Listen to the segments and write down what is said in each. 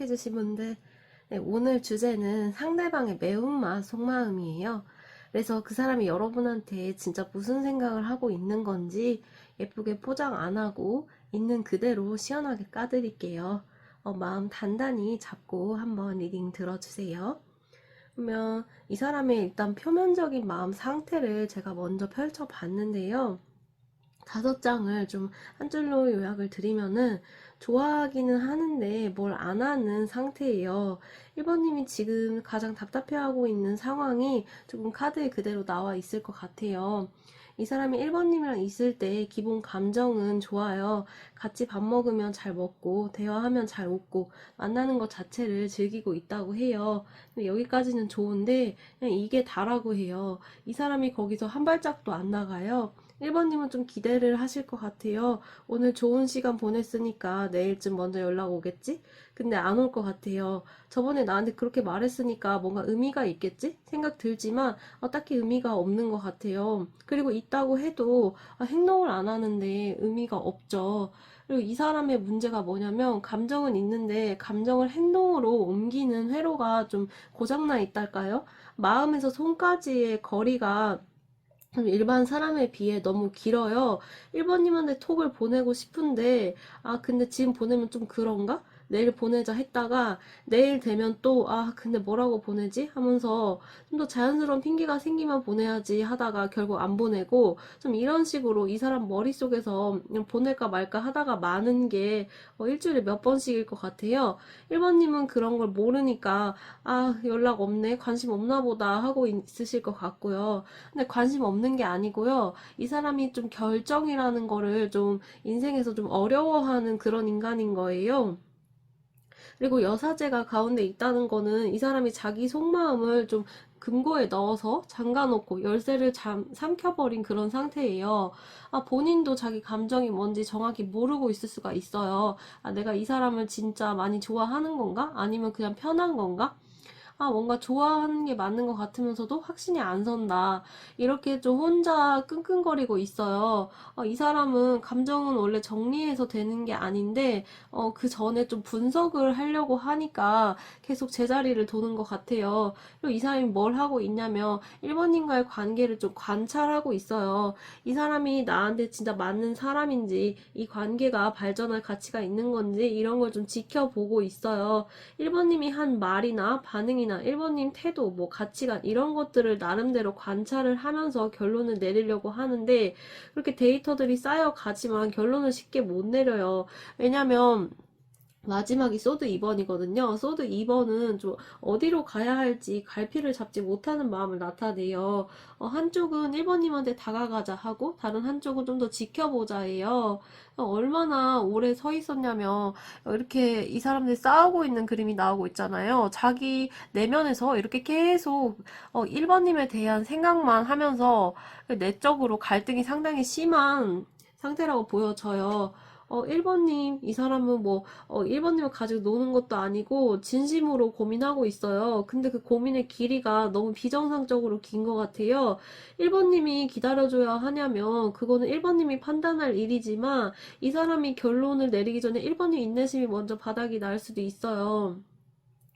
시작해주신 분들, 네, 오늘 주제는 상대방의 매운맛, 속마음이에요. 그래서 그 사람이 여러분한테 진짜 무슨 생각을 하고 있는 건지 예쁘게 포장 안 하고 있는 그대로 시원하게 까드릴게요. 마음 단단히 잡고 한번 리딩 들어주세요. 그러면 이 사람의 일단 표면적인 마음 상태를 제가 먼저 펼쳐봤는데요. 5장을 좀 한 줄로 요약을 드리면은 좋아하기는 하는데 뭘 안 하는 상태예요. 1번님이 지금 가장 답답해하고 있는 상황이 조금 카드에 그대로 나와 있을 것 같아요. 이 사람이 1번님이랑 있을 때 기본 감정은 좋아요. 같이 밥 먹으면 잘 먹고 대화하면 잘 웃고 만나는 것 자체를 즐기고 있다고 해요. 여기까지는 좋은데 그냥 이게 다라고 해요. 이 사람이 거기서 한 발짝도 안 나가요. 1번님은 좀 기대를 하실 것 같아요. 오늘 좋은 시간 보냈으니까 내일쯤 먼저 연락 오겠지? 근데 안 올 것 같아요. 저번에 나한테 그렇게 말했으니까 뭔가 의미가 있겠지? 생각 들지만 딱히 의미가 없는 것 같아요. 그리고 있다고 해도 행동을 안 하는데 의미가 없죠. 그리고 이 사람의 문제가 뭐냐면 감정은 있는데 감정을 행동으로 옮기는 회로가 좀 고장나 있달까요? 마음에서 손까지의 거리가 일반 사람에 비해 너무 길어요. 1번님한테 톡을 보내고 싶은데, 근데 지금 보내면 좀 그런가? 내일 보내자 했다가, 내일 되면 또, 근데 뭐라고 보내지? 하면서 좀 더 자연스러운 핑계가 생기면 보내야지 하다가 결국 안 보내고, 좀 이런 식으로 이 사람 머릿속에서 그냥 보낼까 말까 하다가 많은 게 일주일에 몇 번씩일 것 같아요. 1번님은 그런 걸 모르니까, 연락 없네, 관심 없나 보다 하고 있으실 것 같고요. 근데 관심 없는 게 아니고요. 이 사람이 좀 결정이라는 거를 좀 인생에서 좀 어려워하는 그런 인간인 거예요. 그리고 여사제가 가운데 있다는 거는 이 사람이 자기 속마음을 좀 금고에 넣어서 잠가놓고 열쇠를 삼켜버린 그런 상태예요. 본인도 자기 감정이 뭔지 정확히 모르고 있을 수가 있어요. 내가 이 사람을 진짜 많이 좋아하는 건가? 아니면 그냥 편한 건가? 뭔가 좋아하는 게 맞는 것 같으면서도 확신이 안 선다. 이렇게 좀 혼자 끙끙거리고 있어요. 이 사람은 감정은 원래 정리해서 되는 게 아닌데, 그 전에 좀 분석을 하려고 하니까 계속 제자리를 도는 것 같아요. 그리고 이 사람이 뭘 하고 있냐면, 1번님과의 관계를 좀 관찰하고 있어요. 이 사람이 나한테 진짜 맞는 사람인지, 이 관계가 발전할 가치가 있는 건지, 이런 걸 좀 지켜보고 있어요. 1번님이 한 말이나 반응이나 1번님 태도, 뭐 가치관 이런 것들을 나름대로 관찰을 하면서 결론을 내리려고 하는데 그렇게 데이터들이 쌓여가지만 결론을 쉽게 못 내려요. 왜냐면 마지막이 소드 2번이거든요. 소드 2번은 좀 어디로 가야 할지 갈피를 잡지 못하는 마음을 나타내요. 한쪽은 1번님한테 다가가자 하고 다른 한쪽은 좀 더 지켜보자 해요. 얼마나 오래 서 있었냐면 이렇게 이 사람들이 싸우고 있는 그림이 나오고 있잖아요. 자기 내면에서 이렇게 계속 1번님에 대한 생각만 하면서 내적으로 갈등이 상당히 심한 상태라고 보여져요. 1번님, 이 사람은 1번님을 가지고 노는 것도 아니고, 진심으로 고민하고 있어요. 근데 그 고민의 길이가 너무 비정상적으로 긴 것 같아요. 1번님이 기다려줘야 하냐면, 그거는 1번님이 판단할 일이지만, 이 사람이 결론을 내리기 전에 1번님 인내심이 먼저 바닥이 날 수도 있어요.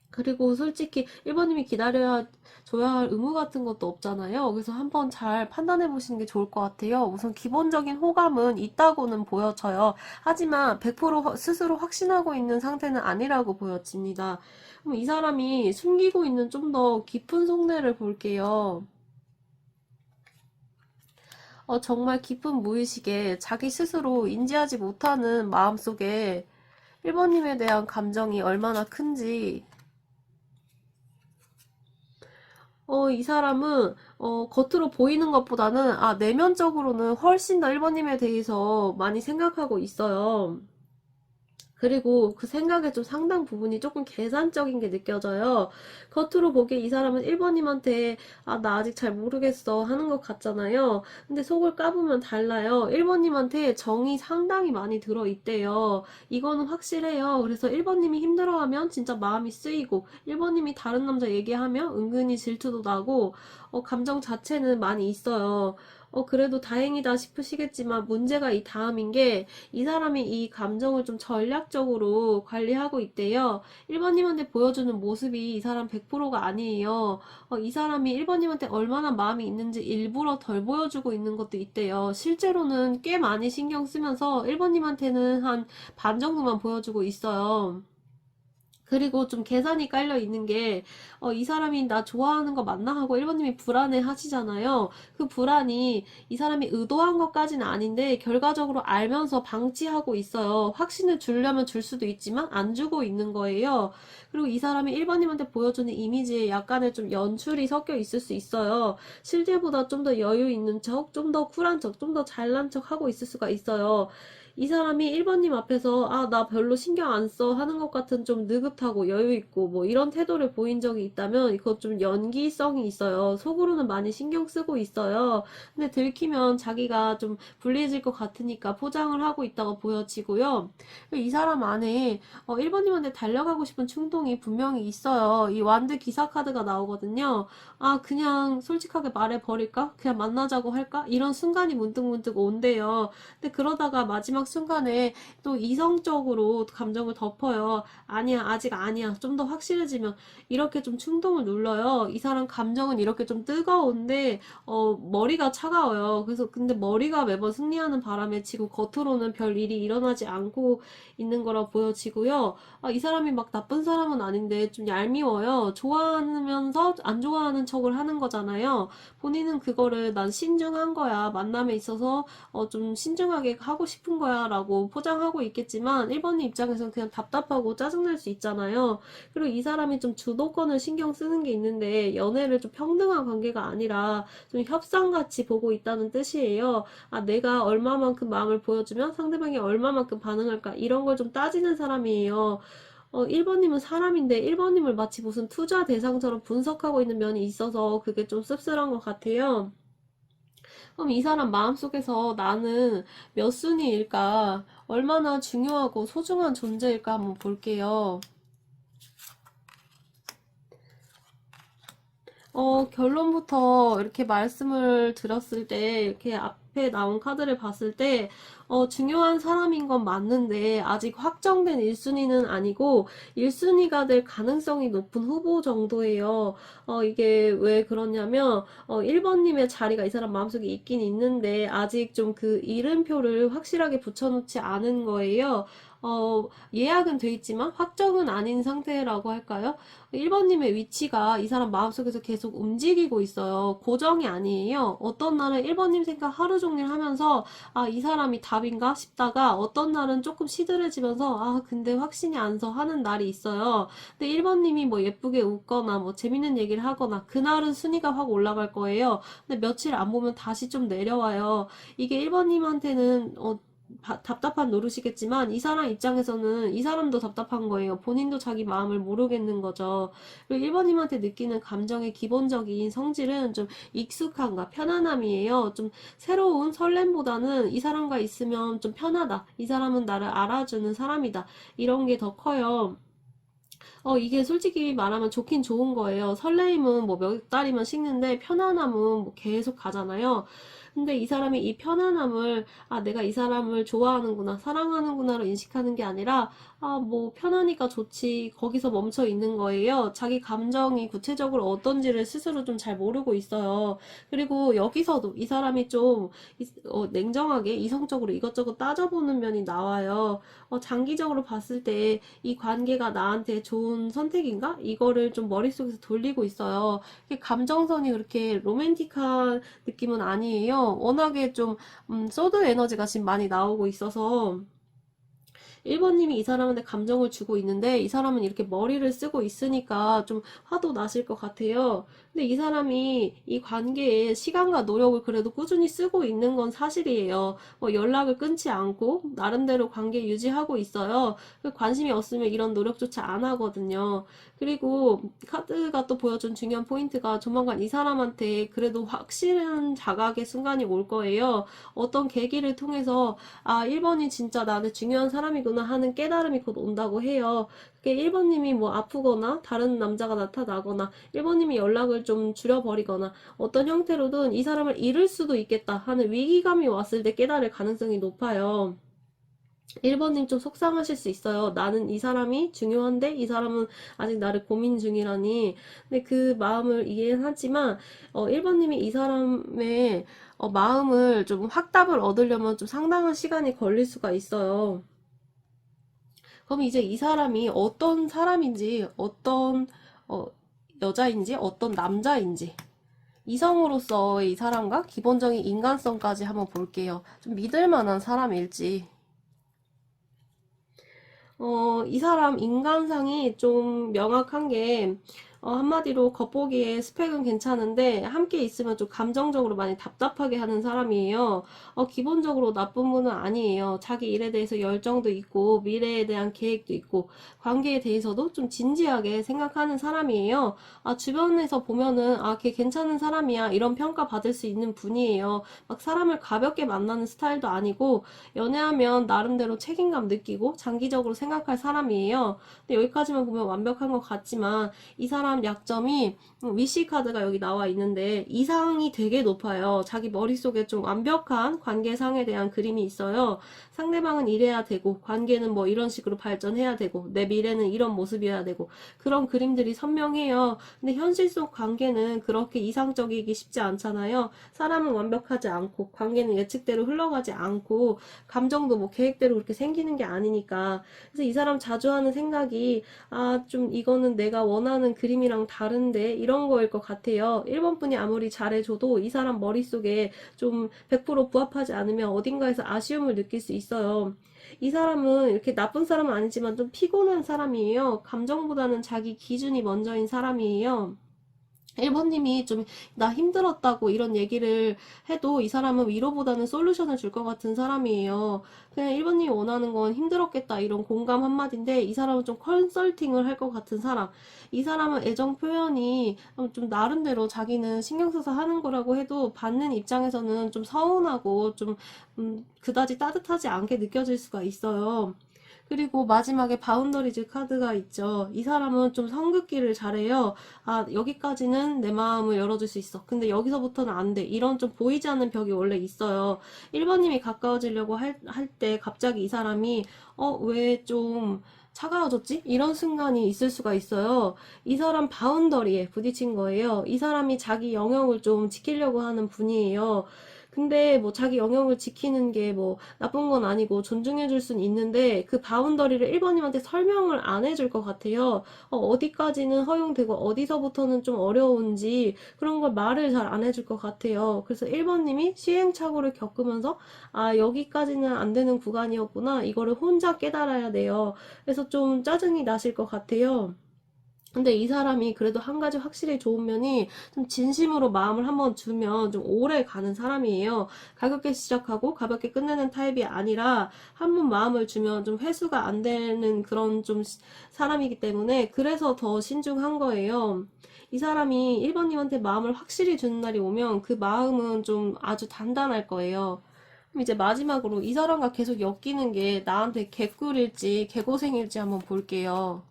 그리고 솔직히 1번님이 기다려줘야 할 의무 같은 것도 없잖아요. 그래서 한번 잘 판단해 보시는 게 좋을 것 같아요. 우선 기본적인 호감은 있다고는 보여져요. 하지만 100% 스스로 확신하고 있는 상태는 아니라고 보여집니다. 그럼 이 사람이 숨기고 있는 좀 더 깊은 속내를 볼게요. 정말 깊은 무의식에 자기 스스로 인지하지 못하는 마음속에 1번님에 대한 감정이 얼마나 큰지 이 사람은, 겉으로 보이는 것보다는, 내면적으로는 훨씬 더 1번님에 대해서 많이 생각하고 있어요. 그리고 그 생각의 좀 상당 부분이 조금 계산적인 게 느껴져요. 겉으로 보기에 이 사람은 1번님한테 나 아직 잘 모르겠어 하는 것 같잖아요. 근데 속을 까보면 달라요. 1번님한테 정이 상당히 많이 들어있대요. 이거는 확실해요. 그래서 1번님이 힘들어하면 진짜 마음이 쓰이고 1번님이 다른 남자 얘기하면 은근히 질투도 나고 감정 자체는 많이 있어요. 그래도 다행이다 싶으시겠지만 문제가 이 다음인 게 이 사람이 이 감정을 좀 전략적으로 관리하고 있대요. 1번님한테 보여주는 모습이 이 사람 100%가 아니에요. 이 사람이 1번님한테 얼마나 마음이 있는지 일부러 덜 보여주고 있는 것도 있대요. 실제로는 꽤 많이 신경 쓰면서 1번님한테는 한 반 정도만 보여주고 있어요. 그리고 좀 계산이 깔려 있는 게, 이 사람이 나 좋아하는 거 맞나 하고 1번님이 불안해 하시잖아요. 그 불안이 이 사람이 의도한 것까지는 아닌데, 결과적으로 알면서 방치하고 있어요. 확신을 주려면 줄 수도 있지만, 안 주고 있는 거예요. 그리고 이 사람이 1번님한테 보여주는 이미지에 약간의 좀 연출이 섞여 있을 수 있어요. 실제보다 좀 더 여유 있는 척, 좀 더 쿨한 척, 좀 더 잘난 척 하고 있을 수가 있어요. 이 사람이 1번님 앞에서 나 별로 신경 안 써 하는 것 같은 좀 느긋하고 여유 있고 뭐 이런 태도를 보인 적이 있다면 이거 좀 연기성이 있어요. 속으로는 많이 신경 쓰고 있어요. 근데 들키면 자기가 좀 불리해질 것 같으니까 포장을 하고 있다고 보여지고요. 이 사람 안에 1번님한테 달려가고 싶은 충동이 분명히 있어요. 이 완드 기사 카드가 나오거든요. 그냥 솔직하게 말해버릴까? 그냥 만나자고 할까? 이런 순간이 문득문득 온대요. 근데 그러다가 마지막 순간에 또 이성적으로 감정을 덮어요. 아니야, 아직 아니야. 좀 더 확실해지면 이렇게 좀 충동을 눌러요. 이 사람 감정은 이렇게 좀 뜨거운데 머리가 차가워요. 그래서 근데 머리가 매번 승리하는 바람에 지금 겉으로는 별 일이 일어나지 않고 있는 거라 보여지고요. 이 사람이 막 나쁜 사람은 아닌데 좀 얄미워요. 좋아하면서 안 좋아하는 척을 하는 거잖아요. 본인은 그거를 난 신중한 거야. 만남에 있어서 좀 신중하게 하고 싶은 거야 라고 포장하고 있겠지만 1번님 입장에서는 그냥 답답하고 짜증날 수 있잖아요. 그리고 이 사람이 좀 주도권을 신경 쓰는 게 있는데 연애를 좀 평등한 관계가 아니라 좀 협상같이 보고 있다는 뜻이에요. 내가 얼마만큼 마음을 보여주면 상대방이 얼마만큼 반응할까 이런 걸 좀 따지는 사람이에요. 1번님은 사람인데 1번님을 마치 무슨 투자 대상처럼 분석하고 있는 면이 있어서 그게 좀 씁쓸한 것 같아요. 그럼 이 사람 마음속에서 나는 몇 순위일까? 얼마나 중요하고 소중한 존재일까 한번 볼게요. 결론부터 이렇게 말씀을 드렸을 때, 이렇게 앞에 나온 카드를 봤을 때, 중요한 사람인 건 맞는데, 아직 확정된 1순위는 아니고, 1순위가 될 가능성이 높은 후보 정도예요. 이게 왜 그러냐면, 1번님의 자리가 이 사람 마음속에 있긴 있는데, 아직 좀 그 이름표를 확실하게 붙여놓지 않은 거예요. 예약은 돼 있지만 확정은 아닌 상태라고 할까요? 1번님의 위치가 이 사람 마음속에서 계속 움직이고 있어요. 고정이 아니에요. 어떤 날은 1번님 생각 하루 종일 하면서 이 사람이 답인가 싶다가 어떤 날은 조금 시들해지면서 근데 확신이 안 서 하는 날이 있어요. 근데 1번님이 뭐 예쁘게 웃거나 뭐 재밌는 얘기를 하거나 그날은 순위가 확 올라갈 거예요. 근데 며칠 안 보면 다시 좀 내려와요. 이게 1번님한테는 답답한 노릇이겠지만 이 사람 입장에서는 이 사람도 답답한 거예요. 본인도 자기 마음을 모르겠는 거죠. 그리고 1번님한테 느끼는 감정의 기본적인 성질은 좀 익숙함과 편안함이에요. 좀 새로운 설렘보다는 이 사람과 있으면 좀 편하다. 이 사람은 나를 알아주는 사람이다. 이런 게 더 커요. 이게 솔직히 말하면 좋긴 좋은 거예요. 설레임은 뭐 몇 달이면 식는데 편안함은 뭐 계속 가잖아요. 근데 이 사람이 이 편안함을 내가 이 사람을 좋아하는구나 사랑하는구나로 인식하는 게 아니라 뭐 편하니까 좋지 거기서 멈춰 있는 거예요. 자기 감정이 구체적으로 어떤지를 스스로 좀 잘 모르고 있어요. 그리고 여기서도 이 사람이 좀 냉정하게 이성적으로 이것저것 따져보는 면이 나와요. 장기적으로 봤을 때 이 관계가 나한테 좋은 선택인가? 이거를 좀 머릿속에서 돌리고 있어요. 감정선이 그렇게 로맨틱한 느낌은 아니에요. 워낙에 좀 소드 에너지가 지금 많이 나오고 있어서 1번님이 이 사람한테 감정을 주고 있는데 이 사람은 이렇게 머리를 쓰고 있으니까 좀 화도 나실 것 같아요. 근데 이 사람이 이 관계에 시간과 노력을 그래도 꾸준히 쓰고 있는 건 사실이에요. 연락을 끊지 않고 나름대로 관계 유지하고 있어요. 관심이 없으면 이런 노력조차 안 하거든요. 그리고 카드가 또 보여준 중요한 포인트가 조만간 이 사람한테 그래도 확실한 자각의 순간이 올 거예요. 어떤 계기를 통해서 1번이 진짜 나한테 중요한 사람이구나 되는구나 하는 깨달음이 곧 온다고 해요. 그게 1번님이 뭐 아프거나 다른 남자가 나타나거나 1번님이 연락을 좀 줄여버리거나 어떤 형태로든 이 사람을 잃을 수도 있겠다 하는 위기감이 왔을 때 깨달을 가능성이 높아요. 1번님 좀 속상하실 수 있어요. 나는 이 사람이 중요한데 이 사람은 아직 나를 고민 중이라니. 근데 그 마음을 이해하지만 1번님이 이 사람의 마음을 좀 확답을 얻으려면 좀 상당한 시간이 걸릴 수가 있어요. 그럼 이제 이 사람이 어떤 사람인지, 어떤 여자인지, 어떤 남자인지 이성으로서의 이 사람과 기본적인 인간성까지 한번 볼게요. 좀 믿을 만한 사람일지. 이 사람 인간상이 좀 명확한 게, 한마디로 겉보기에 스펙은 괜찮은데, 함께 있으면 좀 감정적으로 많이 답답하게 하는 사람이에요. 기본적으로 나쁜 분은 아니에요. 자기 일에 대해서 열정도 있고, 미래에 대한 계획도 있고, 관계에 대해서도 좀 진지하게 생각하는 사람이에요. 주변에서 보면은, 걔 괜찮은 사람이야. 이런 평가 받을 수 있는 분이에요. 막 사람을 가볍게 만나는 스타일도 아니고, 연애하면 나름대로 책임감 느끼고 장기적으로 생각할 사람이에요. 근데 여기까지만 보면 완벽한 것 같지만 이 사람 약점이 위시 카드가 여기 나와 있는데 이상이 되게 높아요. 자기 머릿속에 좀 완벽한 관계상에 대한 그림이 있어요. 상대방은 이래야 되고 관계는 뭐 이런 식으로 발전해야 되고 내 미래는 이런 모습이어야 되고 그런 그림들이 선명해요. 근데 현실 속 관계는 그렇게 이상적이기 쉽지 않잖아요. 사람은 완벽하지 않고 관계는 예측대로 흘러가지 않고 감정도 뭐 계획대로 그렇게 생기는 게 아니니까. 그래서 이 사람 자주 하는 생각이 좀 이거는 내가 원하는 그림이랑 다른데 이런 거일 것 같아요. 1번 분이 아무리 잘해줘도 이 사람 머릿속에 좀 100% 부합하지 않으면 어딘가에서 아쉬움을 느낄 수 있어요. 이 사람은 이렇게 나쁜 사람은 아니지만 좀 피곤한 사람이에요. 감정보다는 자기 기준이 먼저인 사람이에요. 1번님이 좀 나 힘들었다고 이런 얘기를 해도 이 사람은 위로보다는 솔루션을 줄 것 같은 사람이에요. 그냥 1번님이 원하는 건 힘들었겠다 이런 공감 한마디인데 이 사람은 좀 컨설팅을 할 것 같은 사람. 이 사람은 애정 표현이 좀 나름대로 자기는 신경 써서 하는 거라고 해도 받는 입장에서는 좀 서운하고 좀 그다지 따뜻하지 않게 느껴질 수가 있어요. 그리고 마지막에 바운더리즈 카드가 있죠. 이 사람은 좀 성급기를 잘해요. 여기까지는 내 마음을 열어줄 수 있어. 근데 여기서부터는 안 돼. 이런 좀 보이지 않는 벽이 원래 있어요. 1번님이 가까워지려고 할 때 갑자기 이 사람이, 왜 좀 차가워졌지? 이런 순간이 있을 수가 있어요. 이 사람 바운더리에 부딪힌 거예요. 이 사람이 자기 영역을 좀 지키려고 하는 분이에요. 근데 뭐 자기 영역을 지키는 게 뭐 나쁜 건 아니고 존중해 줄 수는 있는데 그 바운더리를 1번님한테 설명을 안 해줄 것 같아요. 어디까지는 허용되고 어디서부터는 좀 어려운지 그런 걸 말을 잘 안 해줄 것 같아요. 그래서 1번님이 시행착오를 겪으면서 여기까지는 안 되는 구간이었구나. 이거를 혼자 깨달아야 돼요. 그래서 좀 짜증이 나실 것 같아요. 근데 이 사람이 그래도 한 가지 확실히 좋은 면이 좀 진심으로 마음을 한번 주면 좀 오래 가는 사람이에요. 가볍게 시작하고 가볍게 끝내는 타입이 아니라 한 번 마음을 주면 좀 회수가 안 되는 그런 좀 사람이기 때문에 그래서 더 신중한 거예요. 이 사람이 1번님한테 마음을 확실히 주는 날이 오면 그 마음은 좀 아주 단단할 거예요. 그럼 이제 마지막으로 이 사람과 계속 엮이는 게 나한테 개꿀일지 개고생일지 한번 볼게요.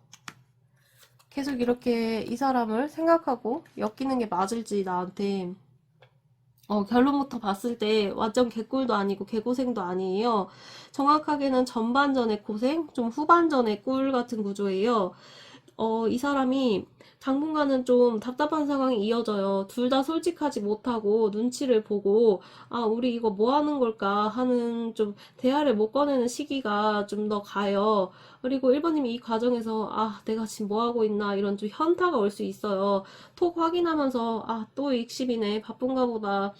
계속 이렇게 이 사람을 생각하고 엮이는 게 맞을지 나한테 결론부터 봤을 때 완전 개꿀도 아니고 개고생도 아니에요. 정확하게는 전반전의 고생, 좀 후반전의 꿀 같은 구조예요. 이 사람이 당분간은 좀 답답한 상황이 이어져요. 둘 다 솔직하지 못하고 눈치를 보고 우리 이거 뭐 하는 걸까 하는 좀 대화를 못 꺼내는 시기가 좀 더 가요. 그리고 1번님이 이 과정에서 내가 지금 뭐 하고 있나 이런 좀 현타가 올 수 있어요. 톡 확인하면서 또 익십이네 바쁜가 보다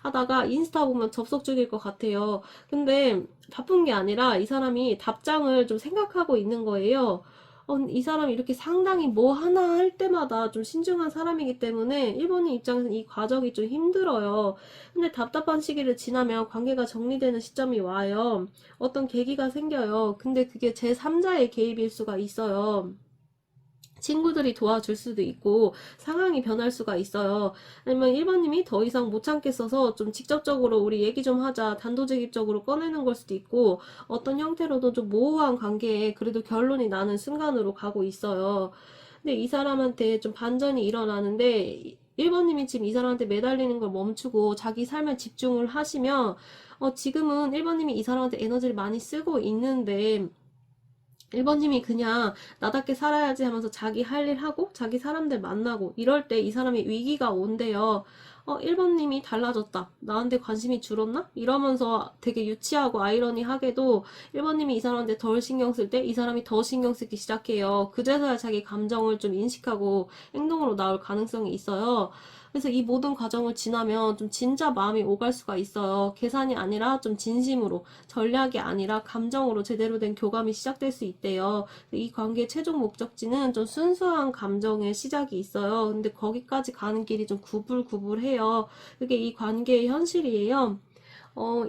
하다가 인스타 보면 접속 중일 것 같아요. 근데 바쁜 게 아니라 이 사람이 답장을 좀 생각하고 있는 거예요. 이 사람이 이렇게 상당히 뭐 하나 할 때마다 좀 신중한 사람이기 때문에 일본인 입장에서는 이 과정이 좀 힘들어요. 근데 답답한 시기를 지나면 관계가 정리되는 시점이 와요. 어떤 계기가 생겨요. 근데 그게 제3자의 개입일 수가 있어요. 친구들이 도와줄 수도 있고 상황이 변할 수가 있어요. 아니면 1번님이 더 이상 못 참겠어서 좀 직접적으로 우리 얘기 좀 하자 단도직입적으로 꺼내는 걸 수도 있고 어떤 형태로도 좀 모호한 관계에 그래도 결론이 나는 순간으로 가고 있어요. 근데 이 사람한테 좀 반전이 일어나는데 1번님이 지금 이 사람한테 매달리는 걸 멈추고 자기 삶에 집중을 하시면 지금은 1번님이 이 사람한테 에너지를 많이 쓰고 있는데 1번님이 그냥 나답게 살아야지 하면서 자기 할 일 하고 자기 사람들 만나고 이럴 때 이 사람이 위기가 온대요. 1번님이 달라졌다. 나한테 관심이 줄었나? 이러면서 되게 유치하고 아이러니하게도 1번님이 이 사람한테 덜 신경 쓸 때 이 사람이 더 신경 쓰기 시작해요. 그제서야 자기 감정을 좀 인식하고 행동으로 나올 가능성이 있어요. 그래서 이 모든 과정을 지나면 좀 진짜 마음이 오갈 수가 있어요. 계산이 아니라 좀 진심으로, 전략이 아니라 감정으로 제대로 된 교감이 시작될 수 있대요. 이 관계의 최종 목적지는 좀 순수한 감정의 시작이 있어요. 근데 거기까지 가는 길이 좀 구불구불해요. 그게 이 관계의 현실이에요.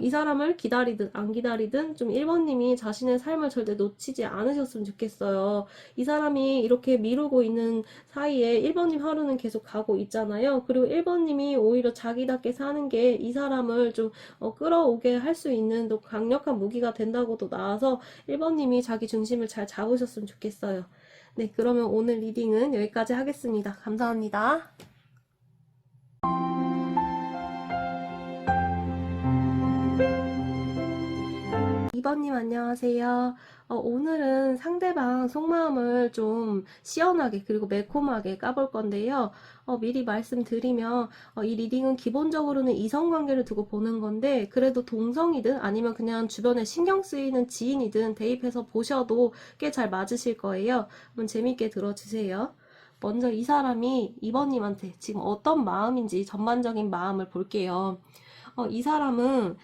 이 사람을 기다리든 안 기다리든 좀 1번님이 자신의 삶을 절대 놓치지 않으셨으면 좋겠어요. 이 사람이 이렇게 미루고 있는 사이에 1번님 하루는 계속 가고 있잖아요. 그리고 1번님이 오히려 자기답게 사는 게 이 사람을 좀 끌어오게 할 수 있는 또 강력한 무기가 된다고도 나와서 1번님이 자기 중심을 잘 잡으셨으면 좋겠어요. 네, 그러면 오늘 리딩은 여기까지 하겠습니다. 감사합니다. 2번님 안녕하세요. 오늘은 상대방 속마음을 좀 시원하게 그리고 매콤하게 까볼 건데요. 미리 말씀드리면 이 리딩은 기본적으로는 이성관계를 두고 보는 건데 그래도 동성이든 아니면 그냥 주변에 신경 쓰이는 지인이든 대입해서 보셔도 꽤 잘 맞으실 거예요. 한번 재밌게 들어주세요. 먼저 이 사람이 2번님한테 지금 어떤 마음인지 전반적인 마음을 볼게요. 이 사람은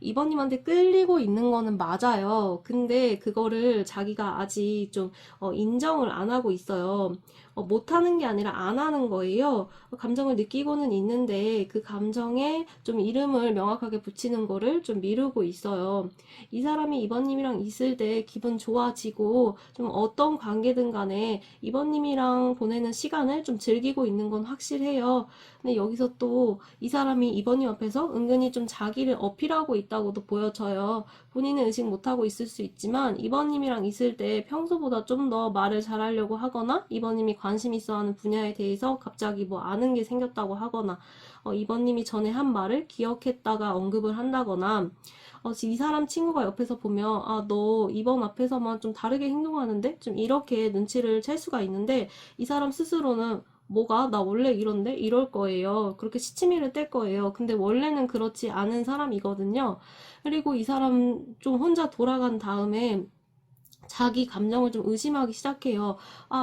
이번님한테 끌리고 있는 거는 맞아요. 근데 그거를 자기가 아직 좀 인정을 안 하고 있어요. 못하는 게 아니라 안 하는 거예요. 감정을 느끼고는 있는데 그 감정에 좀 이름을 명확하게 붙이는 거를 좀 미루고 있어요. 이 사람이 이번님이랑 있을 때 기분 좋아지고 좀 어떤 관계든 간에 이번님이랑 보내는 시간을 좀 즐기고 있는 건 확실해요. 근데 여기서 또 이 사람이 이번님 앞에서 은근히 좀 자기를 어필하고 있다고도 보여져요. 본인은 의식 못하고 있을 수 있지만 이번님이랑 있을 때 평소보다 좀 더 말을 잘하려고 하거나 이번님이 관심 있어 하는 분야에 대해서 갑자기 뭐 아는 게 생겼다고 하거나 이번님이 전에 한 말을 기억했다가 언급을 한다거나 이 사람 친구가 옆에서 보면 너 이번 앞에서만 좀 다르게 행동하는데? 좀 이렇게 눈치를 챌 수가 있는데 이 사람 스스로는 뭐가? 나 원래 이런데? 이럴 거예요. 그렇게 시치미를 뗄 거예요. 근데 원래는 그렇지 않은 사람이거든요. 그리고 이 사람 좀 혼자 돌아간 다음에 자기 감정을 좀 의심하기 시작해요.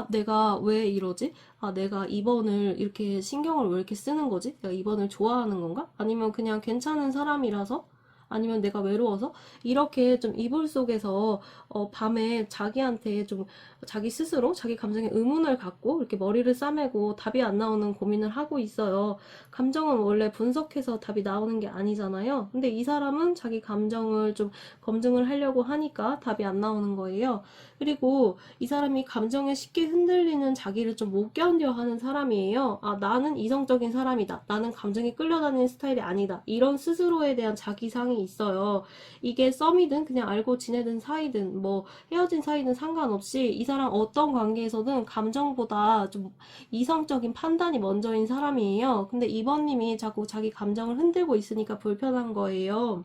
내가 왜 이러지? 내가 2번을 이렇게 신경을 왜 이렇게 쓰는 거지? 내가 2번을 좋아하는 건가? 아니면 그냥 괜찮은 사람이라서? 아니면 내가 외로워서? 이렇게 좀 이불 속에서 밤에 자기한테 좀 자기 스스로 자기 감정에 의문을 갖고 이렇게 머리를 싸매고 답이 안 나오는 고민을 하고 있어요. 감정은 원래 분석해서 답이 나오는 게 아니잖아요. 근데 이 사람은 자기 감정을 좀 검증을 하려고 하니까 답이 안 나오는 거예요. 그리고 이 사람이 감정에 쉽게 흔들리는 자기를 좀 못 견뎌 하는 사람이에요. 나는 이성적인 사람이다. 나는 감정에 끌려다니는 스타일이 아니다. 이런 스스로에 대한 자기상이 있어요. 이게 썸이든 그냥 알고 지내든 사이든 뭐 헤어진 사이든 상관없이 이 사람 어떤 관계에서든 감정보다 좀 이성적인 판단이 먼저인 사람이에요. 근데 이번님이 자꾸 자기 감정을 흔들고 있으니까 불편한 거예요.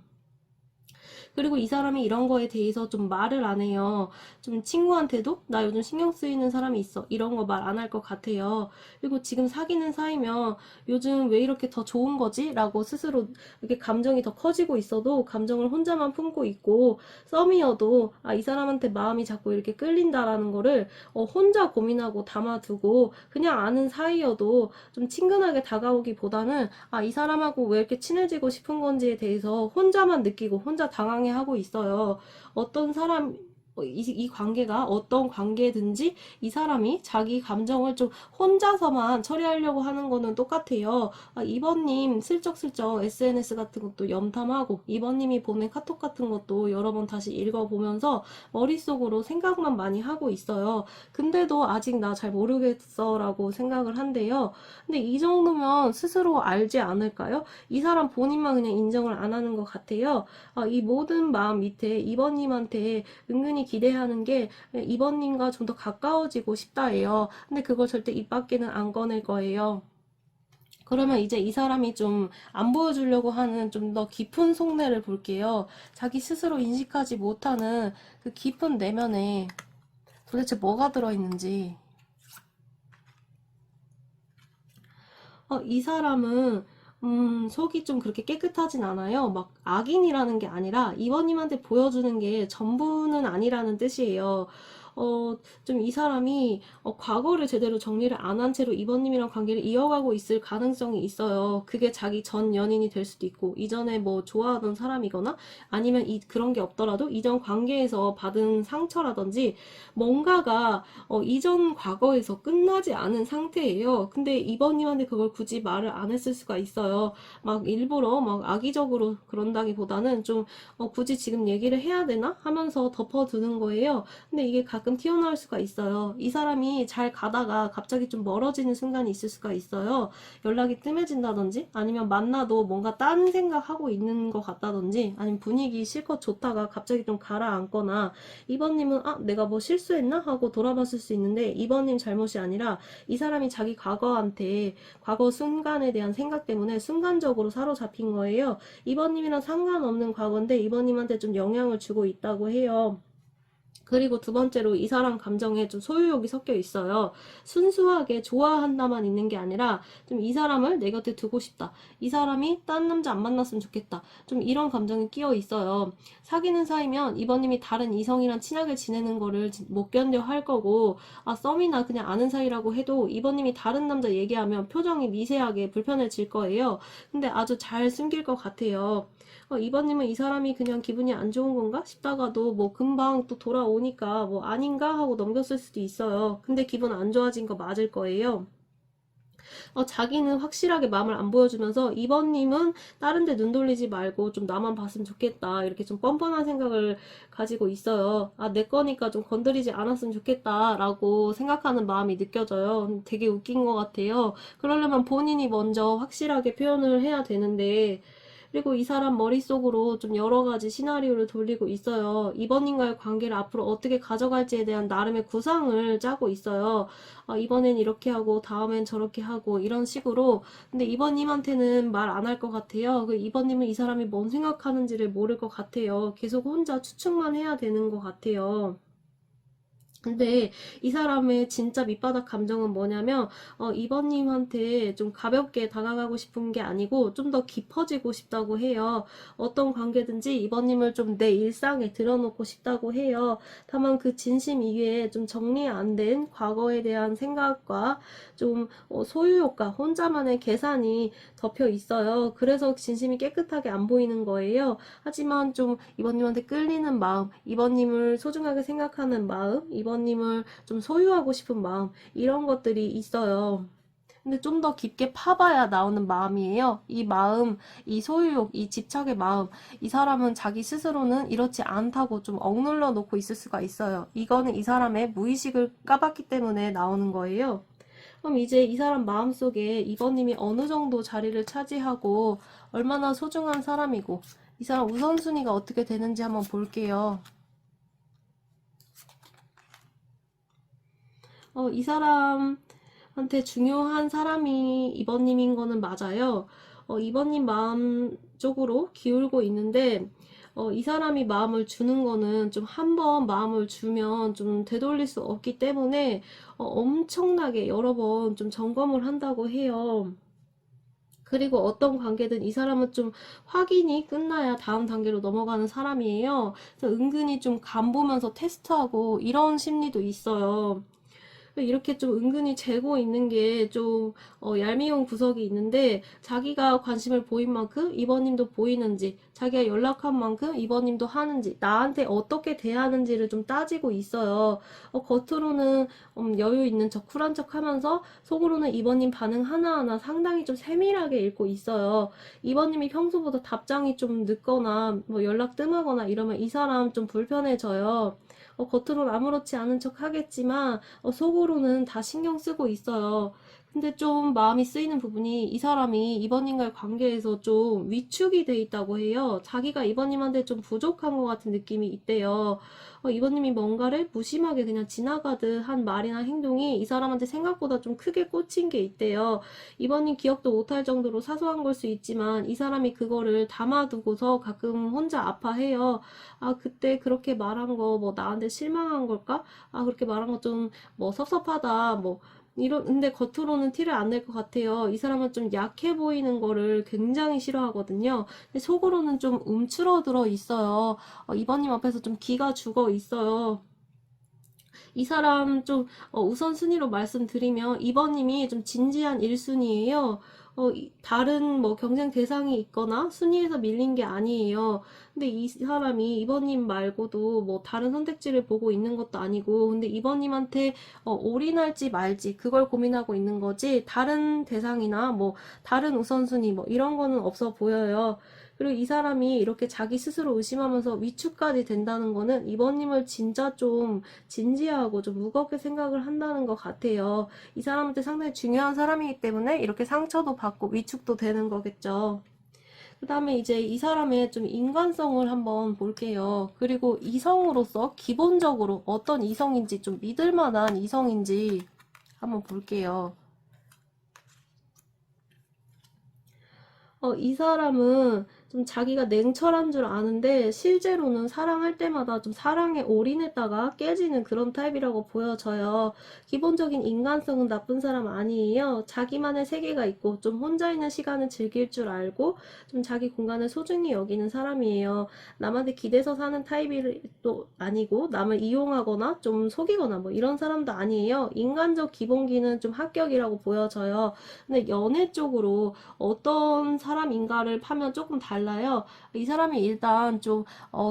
그리고 이 사람이 이런 거에 대해서 좀 말을 안 해요. 좀 친구한테도 나 요즘 신경 쓰이는 사람이 있어. 이런 거 말 안 할 것 같아요. 그리고 지금 사귀는 사이면 요즘 왜 이렇게 더 좋은 거지? 라고 스스로 이렇게 감정이 더 커지고 있어도 감정을 혼자만 품고 있고 썸이어도 이 사람한테 마음이 자꾸 이렇게 끌린다라는 거를 혼자 고민하고 담아두고 그냥 아는 사이여도 좀 친근하게 다가오기보다는 이 사람하고 왜 이렇게 친해지고 싶은 건지에 대해서 혼자만 느끼고 혼자 당황해 하고 있어요. 어떤 사람 이 관계가 어떤 관계든지 이 사람이 자기 감정을 좀 혼자서만 처리하려고 하는 거는 똑같아요. 이번님 슬쩍슬쩍 SNS 같은 것도 염탐하고 이번님이 보낸 카톡 같은 것도 여러 번 다시 읽어보면서 머릿속으로 생각만 많이 하고 있어요. 근데도 아직 나 잘 모르겠어 라고 생각을 한대요. 근데 이 정도면 스스로 알지 않을까요? 이 사람 본인만 그냥 인정을 안 하는 것 같아요. 이 모든 마음 밑에 이번님한테 은근히 기대하는 게 이번님과 좀 더 가까워지고 싶다예요. 근데 그걸 절대 입 밖에는 안 꺼낼 거예요. 그러면 이제 이 사람이 좀 안 보여주려고 하는 좀 더 깊은 속내를 볼게요. 자기 스스로 인식하지 못하는 그 깊은 내면에 도대체 뭐가 들어있는지. 이 사람은 속이 좀 그렇게 깨끗하진 않아요. 막 악인이라는 게 아니라 이번님한테 보여주는 게 전부는 아니라는 뜻이에요. 좀 이 사람이 과거를 제대로 정리를 안 한 채로 이번님이랑 관계를 이어가고 있을 가능성이 있어요. 그게 자기 전 연인이 될 수도 있고 이전에 뭐 좋아하던 사람이거나 아니면 그런 게 없더라도 이전 관계에서 받은 상처라든지 뭔가가 이전 과거에서 끝나지 않은 상태예요. 근데 이번님한테 그걸 굳이 말을 안 했을 수가 있어요. 막 일부러 막 악의적으로 그런다기보다는 좀 굳이 지금 얘기를 해야 되나 하면서 덮어두는 거예요. 근데 이게 가끔 튀어나올 수가 있어요. 이 사람이 잘 가다가 갑자기 좀 멀어지는 순간이 있을 수가 있어요. 연락이 뜸해진다든지 아니면 만나도 뭔가 딴 생각하고 있는 것 같다든지 아니면 분위기 실컷 좋다가 갑자기 좀 가라앉거나 이번님은 내가 뭐 실수했나 하고 돌아봤을 수 있는데 이번님 잘못이 아니라 이 사람이 자기 과거한테 과거 순간에 대한 생각 때문에 순간적으로 사로잡힌 거예요. 이번님이랑 상관없는 과거인데 이번님한테 좀 영향을 주고 있다고 해요. 그리고 두 번째로 이 사람 감정에 좀 소유욕이 섞여 있어요. 순수하게 좋아한다만 있는 게 아니라 좀 이 사람을 내 곁에 두고 싶다. 이 사람이 딴 남자 안 만났으면 좋겠다. 좀 이런 감정이 끼어 있어요. 사귀는 사이면 이번님이 다른 이성이랑 친하게 지내는 거를 못 견뎌 할 거고 썸이나 그냥 아는 사이라고 해도 이번님이 다른 남자 얘기하면 표정이 미세하게 불편해질 거예요. 근데 아주 잘 숨길 것 같아요. 이번님은 이 사람이 그냥 기분이 안 좋은 건가 싶다가도 뭐 금방 또 돌아오니까 뭐 아닌가 하고 넘겼을 수도 있어요. 근데 기분 안 좋아진 거 맞을 거예요. 자기는 확실하게 마음을 안 보여주면서 이번님은 다른 데 눈 돌리지 말고 좀 나만 봤으면 좋겠다. 이렇게 좀 뻔뻔한 생각을 가지고 있어요. 내 거니까 좀 건드리지 않았으면 좋겠다. 라고 생각하는 마음이 느껴져요. 되게 웃긴 것 같아요. 그러려면 본인이 먼저 확실하게 표현을 해야 되는데 그리고 이 사람 머릿속으로 좀 여러 가지 시나리오를 돌리고 있어요. 이번님과의 관계를 앞으로 어떻게 가져갈지에 대한 나름의 구상을 짜고 있어요. 이번엔 이렇게 하고 다음엔 저렇게 하고 이런 식으로. 근데 이번님한테는 말 안 할 것 같아요. 이번님은 이 사람이 뭔 생각하는지를 모를 것 같아요. 계속 혼자 추측만 해야 되는 것 같아요. 근데 이 사람의 진짜 밑바닥 감정은 뭐냐면 이번님한테 좀 가볍게 다가가고 싶은 게 아니고 좀 더 깊어지고 싶다고 해요. 어떤 관계든지 이번님을 좀 내 일상에 들여놓고 싶다고 해요. 다만 그 진심 이외에 좀 정리 안 된 과거에 대한 생각과 좀 소유욕과 혼자만의 계산이 덮여 있어요. 그래서 진심이 깨끗하게 안 보이는 거예요. 하지만 좀 이번님한테 끌리는 마음, 이번님을 소중하게 생각하는 마음, 이번님을 좀 소유하고 싶은 마음, 이런 것들이 있어요. 근데 좀 더 깊게 파봐야 나오는 마음이에요. 이 마음, 이 소유욕, 이 집착의 마음, 이 사람은 자기 스스로는 이렇지 않다고 좀 억눌러 놓고 있을 수가 있어요. 이거는 이 사람의 무의식을 까봤기 때문에 나오는 거예요. 그럼 이제 이 사람 마음속에 이번님이 어느 정도 자리를 차지하고 얼마나 소중한 사람이고 이 사람 우선순위가 어떻게 되는지 한번 볼게요. 이 사람한테 중요한 사람이 이번님인 거는 맞아요. 이번님 마음 쪽으로 기울고 있는데 이 사람이 마음을 주는 거는 좀 한 번 마음을 주면 좀 되돌릴 수 없기 때문에 엄청나게 여러 번 좀 점검을 한다고 해요. 그리고 어떤 관계든 이 사람은 좀 확인이 끝나야 다음 단계로 넘어가는 사람이에요. 그래서 은근히 좀 간 보면서 테스트하고 이런 심리도 있어요. 이렇게 좀 은근히 재고 있는 게 좀 얄미운 구석이 있는데, 자기가 관심을 보인 만큼 이번님도 보이는지, 자기가 연락한 만큼 이번님도 하는지, 나한테 어떻게 대하는지를 좀 따지고 있어요. 겉으로는 여유 있는 척, 쿨한 척 하면서 속으로는 이번님 반응 하나하나 상당히 좀 세밀하게 읽고 있어요. 이번님이 평소보다 답장이 좀 늦거나 뭐 연락 뜸하거나 이러면 이 사람 좀 불편해져요. 겉으로는 아무렇지 않은 척 하겠지만 속으로는 다 신경 쓰고 있어요. 근데 좀 마음이 쓰이는 부분이, 이 사람이 이번님과의 관계에서 좀 위축이 돼 있다고 해요. 자기가 이번님한테 좀 부족한 것 같은 느낌이 있대요. 이번님이 뭔가를 무심하게 그냥 지나가듯 한 말이나 행동이 이 사람한테 생각보다 좀 크게 꽂힌 게 있대요. 이번님 기억도 못할 정도로 사소한 걸 수 있지만 이 사람이 그거를 담아두고서 가끔 혼자 아파해요. 아, 그때 그렇게 말한 거 뭐 나한테 실망한 걸까? 아, 그렇게 말한 거 좀 뭐 섭섭하다. 뭐 근데 겉으로는 티를 안 낼 것 같아요. 이 사람은 좀 약해 보이는 거를 굉장히 싫어하거든요. 근데 속으로는 좀 움츠러들어 있어요. 이번님 앞에서 좀 기가 죽어 있어요. 이 사람 좀 우선순위로 말씀드리면, 이번님이 좀 진지한 1순위예요. 다른 뭐 경쟁 대상이 있거나 순위에서 밀린 게 아니에요. 근데 이 사람이 이번님 말고도 뭐 다른 선택지를 보고 있는 것도 아니고, 근데 이번님한테 올인할지 말지 그걸 고민하고 있는 거지, 다른 대상이나 뭐 다른 우선순위 뭐 이런 거는 없어 보여요. 그리고 이 사람이 이렇게 자기 스스로 의심하면서 위축까지 된다는 거는 이번님을 진짜 좀 진지하고 좀 무겁게 생각을 한다는 것 같아요. 이 사람한테 상당히 중요한 사람이기 때문에 이렇게 상처도 받고 위축도 되는 거겠죠. 그 다음에 이제 이 사람의 좀 인간성을 한번 볼게요. 그리고 이성으로서 기본적으로 어떤 이성인지, 좀 믿을 만한 이성인지 한번 볼게요. 이 사람은 좀 자기가 냉철한 줄 아는데 실제로는 사랑할 때마다 좀 사랑에 올인했다가 깨지는 그런 타입이라고 보여져요. 기본적인 인간성은 나쁜 사람 아니에요. 자기만의 세계가 있고 좀 혼자 있는 시간을 즐길 줄 알고 좀 자기 공간을 소중히 여기는 사람이에요. 남한테 기대서 사는 타입이 또 아니고 남을 이용하거나 좀 속이거나 뭐 이런 사람도 아니에요. 인간적 기본기는 좀 합격이라고 보여져요. 근데 연애 쪽으로 어떤 사람인가를 파면 조금 달라요. 이 사람이 일단 좀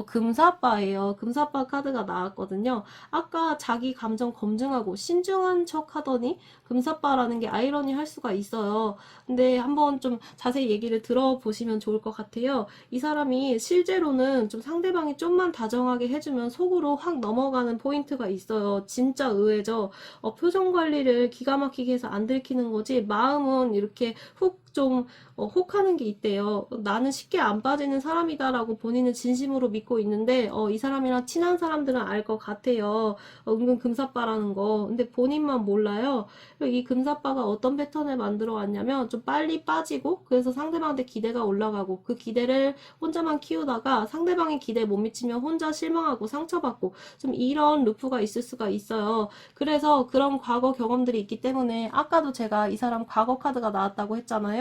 금사빠예요. 금사빠 카드가 나왔거든요. 아까 자기 감정 검증하고 신중한 척 하더니 금사빠라는 게 아이러니할 수가 있어요. 근데 한번 좀 자세히 얘기를 들어보시면 좋을 것 같아요. 이 사람이 실제로는 좀 상대방이 좀만 다정하게 해주면 속으로 확 넘어가는 포인트가 있어요. 진짜 의외죠. 표정 관리를 기가 막히게 해서 안 들키는 거지, 마음은 이렇게 훅 좀 혹하는 게 있대요. 나는 쉽게 안 빠지는 사람이다라고 본인은 진심으로 믿고 있는데 이 사람이랑 친한 사람들은 알 것 같아요. 은근 금사빠라는 거. 근데 본인만 몰라요. 이 금사빠가 어떤 패턴을 만들어 왔냐면, 좀 빨리 빠지고 그래서 상대방한테 기대가 올라가고 그 기대를 혼자만 키우다가 상대방의 기대에 못 미치면 혼자 실망하고 상처받고, 좀 이런 루프가 있을 수가 있어요. 그래서 그런 과거 경험들이 있기 때문에, 아까도 제가 이 사람 과거 카드가 나왔다고 했잖아요.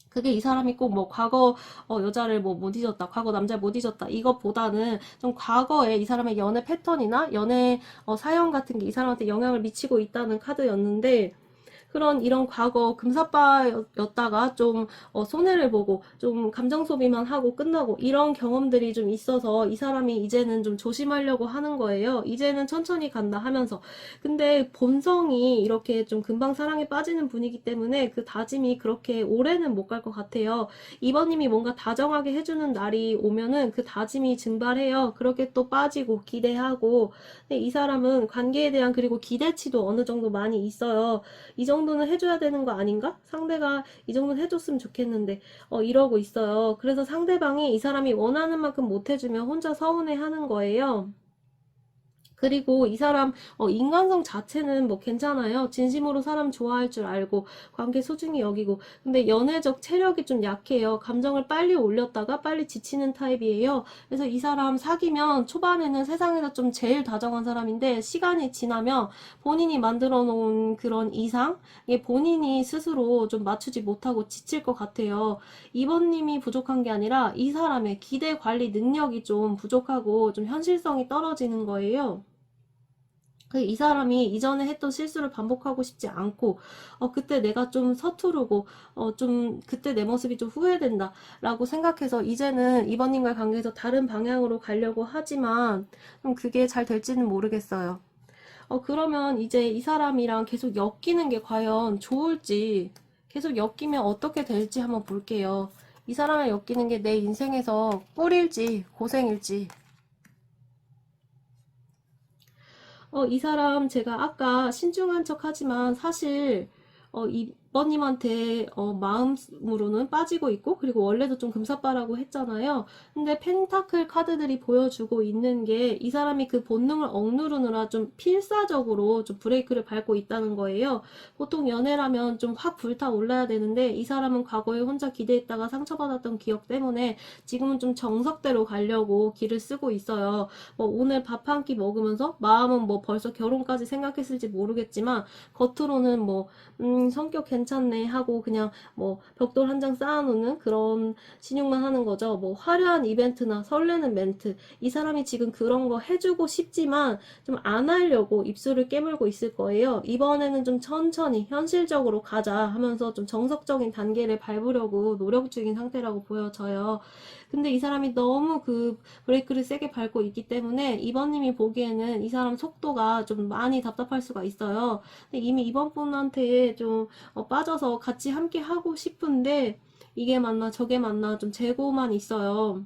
그게 이 사람이 꼭 뭐 과거 여자를 뭐 못 잊었다, 과거 남자를 못 잊었다, 이것보다는 좀 과거에 이 사람의 연애 패턴이나 연애 사연 같은 게 이 사람한테 영향을 미치고 있다는 카드였는데, 이런 과거 금사빠였다가 좀 손해를 보고 좀 감정 소비만 하고 끝나고 이런 경험들이 좀 있어서 이 사람이 이제는 좀 조심하려고 하는 거예요. 이제는 천천히 간다 하면서. 근데 본성이 이렇게 좀 금방 사랑에 빠지는 분이기 때문에 그 다짐이 그렇게 오래는 못 갈 것 같아요. 이번님이 뭔가 다정하게 해주는 날이 오면은 그 다짐이 증발해요. 그렇게 또 빠지고 기대하고. 근데 이 사람은 관계에 대한, 그리고 기대치도 어느 정도 많이 있어요. 이 정도는 해줘야 되는 거 아닌가? 상대가 이 정도는 해줬으면 좋겠는데 이러고 있어요. 그래서 상대방이 이 사람이 원하는 만큼 못 해주면 혼자 서운해하는 거예요. 그리고 이 사람 인간성 자체는 뭐 괜찮아요. 진심으로 사람 좋아할 줄 알고 관계 소중히 여기고. 근데 연애적 체력이 좀 약해요. 감정을 빨리 올렸다가 빨리 지치는 타입이에요. 그래서 이 사람 사귀면 초반에는 세상에서 좀 제일 다정한 사람인데, 시간이 지나면 본인이 만들어 놓은 그런 이상에 본인이 스스로 좀 맞추지 못하고 지칠 것 같아요. 이번님이 부족한 게 아니라 이 사람의 기대 관리 능력이 좀 부족하고 좀 현실성이 떨어지는 거예요. 이 사람이 이전에 했던 실수를 반복하고 싶지 않고, 그때 내가 좀 서투르고, 좀, 그때 내 모습이 좀 후회된다, 라고 생각해서, 이제는 이번님과의 관계에서 다른 방향으로 가려고 하지만, 그게 잘 될지는 모르겠어요. 그러면 이제 이 사람이랑 계속 엮이는 게 과연 좋을지, 계속 엮이면 어떻게 될지 한번 볼게요. 이 사람을 엮이는 게 내 인생에서 꿀일지, 고생일지. 이 사람 제가 아까 신중한 척 하지만 사실 이번님한테 마음으로는 빠지고 있고, 그리고 원래도 좀 금사빠라고 했잖아요. 근데 펜타클 카드들이 보여주고 있는 게 이 사람이 그 본능을 억누르느라 좀 필사적으로 좀 브레이크를 밟고 있다는 거예요. 보통 연애라면 좀 확 불타올라야 되는데 이 사람은 과거에 혼자 기대했다가 상처받았던 기억 때문에 지금은 좀 정석대로 가려고 길을 쓰고 있어요. 뭐 오늘 밥 한 끼 먹으면서 마음은 뭐 벌써 결혼까지 생각했을지 모르겠지만 겉으로는 뭐 성격 괜찮네 하고 그냥 뭐 벽돌 한 장 쌓아놓는 그런 신용만 하는 거죠. 뭐 화려한 이벤트나 설레는 멘트, 이 사람이 지금 그런 거 해주고 싶지만 좀 안 하려고 입술을 깨물고 있을 거예요. 이번에는 좀 천천히 현실적으로 가자 하면서 좀 정석적인 단계를 밟으려고 노력 중인 상태라고 보여져요. 근데 이 사람이 너무 그 브레이크를 세게 밟고 있기 때문에 이번님이 보기에는 이 사람 속도가 좀 많이 답답할 수가 있어요. 근데 이미 이번 분한테 좀 빠져서 같이 함께 하고 싶은데 이게 맞나 저게 맞나 좀 재고만 있어요.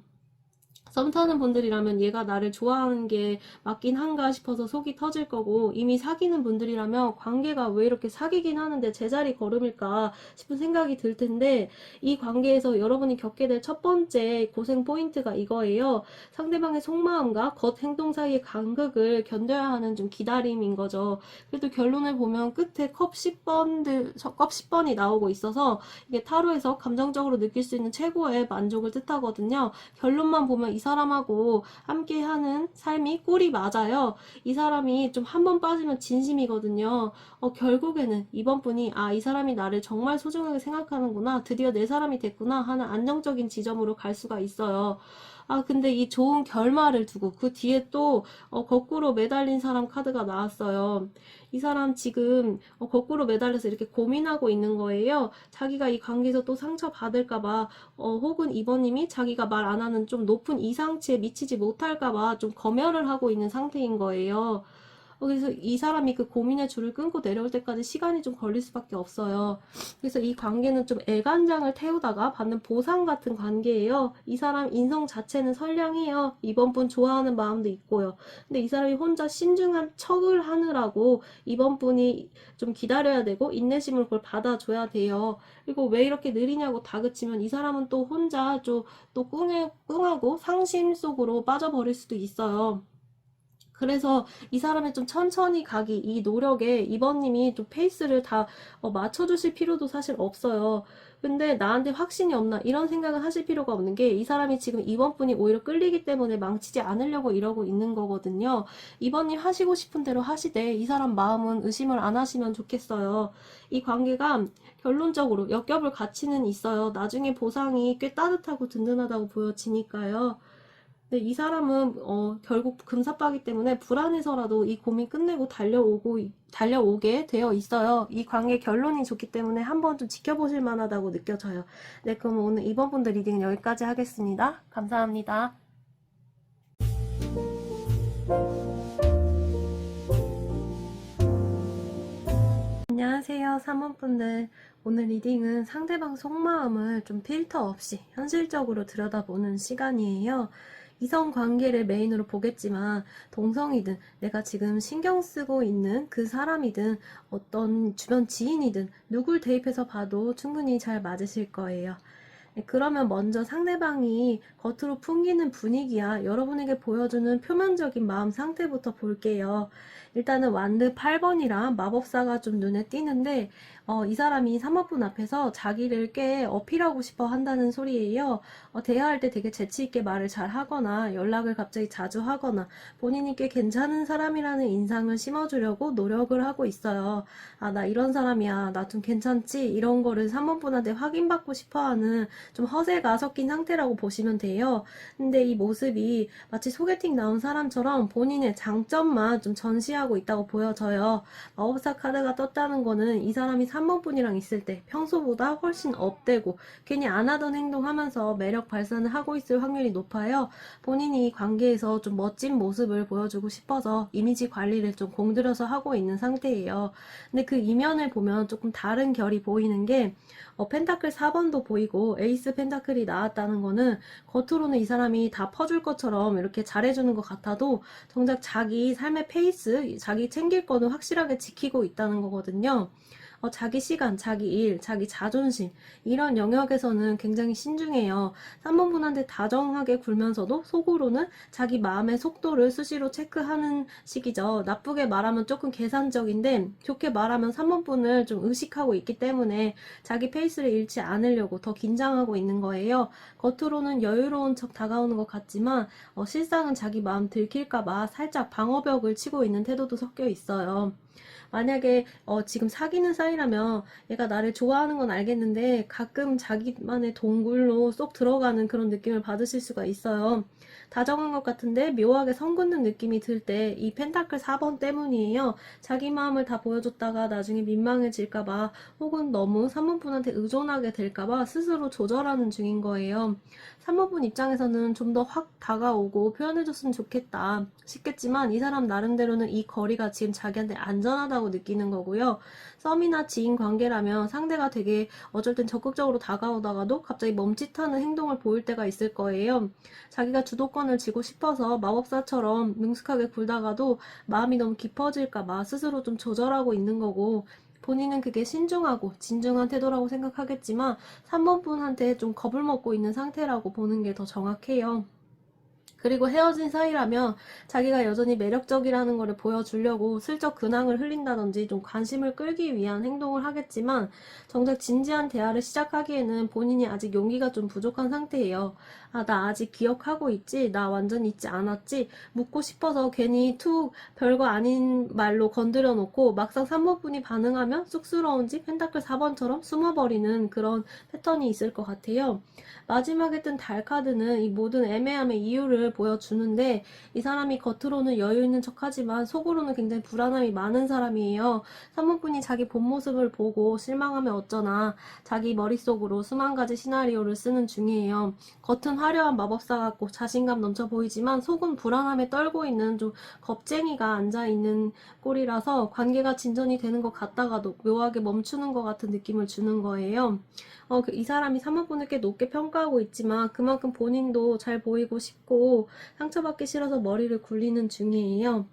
썸 타는 분들이라면 얘가 나를 좋아하는 게 맞긴 한가 싶어서 속이 터질 거고, 이미 사귀는 분들이라면 관계가 왜 이렇게 사귀긴 하는데 제자리 걸음일까 싶은 생각이 들 텐데, 이 관계에서 여러분이 겪게 될 첫 번째 고생 포인트가 이거예요. 상대방의 속마음과 겉 행동 사이의 간극을 견뎌야 하는 좀 기다림인 거죠. 그래도 결론을 보면 끝에 컵 10번이 나오고 있어서 이게 타로에서 감정적으로 느낄 수 있는 최고의 만족을 뜻하거든요. 결론만 보면 이 사람하고 함께하는 삶이 꿀이 맞아요. 이 사람이 좀 한 번 빠지면 진심이거든요. 결국에는 이번 분이 이 사람이 나를 정말 소중하게 생각하는구나, 드디어 내 사람이 됐구나 하는 안정적인 지점으로 갈 수가 있어요. 근데 이 좋은 결말을 두고 그 뒤에 또 거꾸로 매달린 사람 카드가 나왔어요. 이 사람 지금 거꾸로 매달려서 이렇게 고민하고 있는 거예요. 자기가 이 관계에서 또 상처받을까봐, 혹은 이번님이 자기가 말 안 하는 좀 높은 이상치에 미치지 못할까봐 좀 검열을 하고 있는 상태인 거예요. 그래서 이 사람이 그 고민의 줄을 끊고 내려올 때까지 시간이 좀 걸릴 수밖에 없어요. 그래서 이 관계는 좀 애간장을 태우다가 받는 보상 같은 관계예요. 이 사람 인성 자체는 선량해요. 이번 분 좋아하는 마음도 있고요. 근데 이 사람이 혼자 신중한 척을 하느라고 이번 분이 좀 기다려야 되고 인내심을 그걸 받아줘야 돼요. 그리고 왜 이렇게 느리냐고 다그치면 이 사람은 또 혼자 좀 또 꿍하고 상심 속으로 빠져버릴 수도 있어요. 그래서 이 사람의 좀 천천히 가기, 이 노력에 이번님이 좀 페이스를 다 맞춰주실 필요도 사실 없어요. 근데 나한테 확신이 없나 이런 생각을 하실 필요가 없는 게, 이 사람이 지금 이번 분이 오히려 끌리기 때문에 망치지 않으려고 이러고 있는 거거든요. 이번님 하시고 싶은 대로 하시되 이 사람 마음은 의심을 안 하시면 좋겠어요. 이 관계가 결론적으로 역겹을 가치는 있어요. 나중에 보상이 꽤 따뜻하고 든든하다고 보여지니까요. 근데 이 사람은 결국 금사빠기 때문에 불안해서라도 이 고민 끝내고 달려오게 되어 있어요. 이 관계 결론이 좋기 때문에 한번 좀 지켜보실 만하다고 느껴져요. 네, 그럼 오늘 이번 분들 리딩 여기까지 하겠습니다. 감사합니다. 안녕하세요, 3번분들. 오늘 리딩은 상대방 속마음을 좀 필터 없이 현실적으로 들여다보는 시간이에요. 이성 관계를 메인으로 보겠지만 동성이든 내가 지금 신경 쓰고 있는 그 사람이든 어떤 주변 지인이든 누굴 대입해서 봐도 충분히 잘 맞으실 거예요. 그러면 먼저 상대방이 겉으로 풍기는 분위기야 여러분에게 보여주는 표면적인 마음 상태부터 볼게요. 일단은 완드 8번이랑 마법사가 좀 눈에 띄는데 이 사람이 사모분 앞에서 자기를 꽤 어필하고 싶어 한다는 소리예요. 대화할 때 되게 재치있게 말을 잘 하거나 연락을 갑자기 자주 하거나 본인이 꽤 괜찮은 사람이라는 인상을 심어주려고 노력을 하고 있어요. 아, 나 이런 사람이야. 나 좀 괜찮지? 이런 거를 사모분한테 확인받고 싶어 하는 좀 허세가 섞인 상태라고 보시면 돼요. 근데 이 모습이 마치 소개팅 나온 사람처럼 본인의 장점만 좀 전시하고 있다고 보여져요. 마법사 카드가 떴다는 거는 이 사람이 3번분이랑 있을 때 평소보다 훨씬 업되고 괜히 안 하던 행동하면서 매력 발산을 하고 있을 확률이 높아요. 본인이 이 관계에서 좀 멋진 모습을 보여주고 싶어서 이미지 관리를 좀 공들여서 하고 있는 상태예요. 근데 그 이면을 보면 조금 다른 결이 보이는 게 펜타클 4번도 보이고 에이스 펜타클이 나왔다는 거는 겉으로는 이 사람이 다 퍼줄 것처럼 이렇게 잘해주는 것 같아도 정작 자기 삶의 페이스, 자기 챙길 거는 확실하게 지키고 있다는 거거든요. 자기 시간, 자기 일, 자기 자존심 이런 영역에서는 굉장히 신중해요. 3번분한테 다정하게 굴면서도 속으로는 자기 마음의 속도를 수시로 체크하는 식이죠. 나쁘게 말하면 조금 계산적인데 좋게 말하면 3번분을 좀 의식하고 있기 때문에 자기 페이스를 잃지 않으려고 더 긴장하고 있는 거예요. 겉으로는 여유로운 척 다가오는 것 같지만 실상은 자기 마음 들킬까봐 살짝 방어벽을 치고 있는 태도도 섞여 있어요. 만약에 지금 사귀는 사이라면 얘가 나를 좋아하는 건 알겠는데 가끔 자기만의 동굴로 쏙 들어가는 그런 느낌을 받으실 수가 있어요. 다정한 것 같은데 묘하게 선 긋는 느낌이 들 때 이 펜타클 4번 때문이에요. 자기 마음을 다 보여줬다가 나중에 민망해질까봐 혹은 너무 3번분한테 의존하게 될까봐 스스로 조절하는 중인 거예요. 3번분 입장에서는 좀 더 확 다가오고 표현해줬으면 좋겠다 싶겠지만 이 사람 나름대로는 이 거리가 지금 자기한테 안전하다고 느끼는 거고요. 썸이나 지인 관계라면 상대가 되게 어쩔 땐 적극적으로 다가오다가도 갑자기 멈칫하는 행동을 보일 때가 있을 거예요. 자기가 주도권을 쥐고 싶어서 마법사처럼 능숙하게 굴다가도 마음이 너무 깊어질까봐 스스로 좀 조절하고 있는 거고 본인은 그게 신중하고 진중한 태도라고 생각하겠지만 3번분한테 좀 겁을 먹고 있는 상태라고 보는 게 더 정확해요. 그리고 헤어진 사이라면 자기가 여전히 매력적이라는 것을 보여주려고 슬쩍 근황을 흘린다든지 좀 관심을 끌기 위한 행동을 하겠지만 정작 진지한 대화를 시작하기에는 본인이 아직 용기가 좀 부족한 상태예요. 아, 나 아직 기억하고 있지? 나 완전 잊지 않았지? 묻고 싶어서 괜히 툭 별거 아닌 말로 건드려 놓고 막상 3번분이 반응하면 쑥스러운지 펜타클 4번처럼 숨어버리는 그런 패턴이 있을 것 같아요. 마지막에 뜬 달 카드는 이 모든 애매함의 이유를 보여주는데 이 사람이 겉으로는 여유 있는 척하지만 속으로는 굉장히 불안함이 많은 사람이에요. 사모분이 자기 본 모습을 보고 실망하면 어쩌나 자기 머릿속으로 수만 가지 시나리오를 쓰는 중이에요. 겉은 화려한 마법사 같고 자신감 넘쳐 보이지만 속은 불안함에 떨고 있는 좀 겁쟁이가 앉아있는 꼴이라서 관계가 진전이 되는 것 같다가도 묘하게 멈추는 것 같은 느낌을 주는 거예요. 이 사람이 사모분을 꽤 높게 평가하고 있지만 그만큼 본인도 잘 보이고 싶고 상처받기 싫어서 머리를 굴리는 중이에요.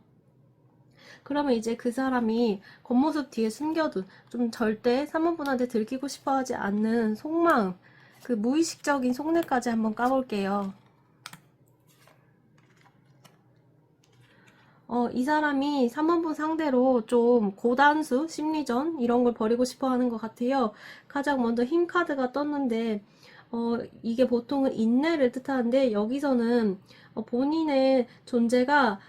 그러면 이제 그 사람이 겉모습 뒤에 숨겨둔 좀 절대 사모분한테 들키고 싶어 하지 않는 속마음, 그 무의식적인 속내까지 한번 까볼게요. 이 사람이 3번분 상대로 좀 고단수, 심리전 이런 걸 벌이고 싶어 하는 것 같아요. 가장 먼저 힘 카드가 떴는데 이게 보통은 인내를 뜻하는데 여기서는 본인의 존재가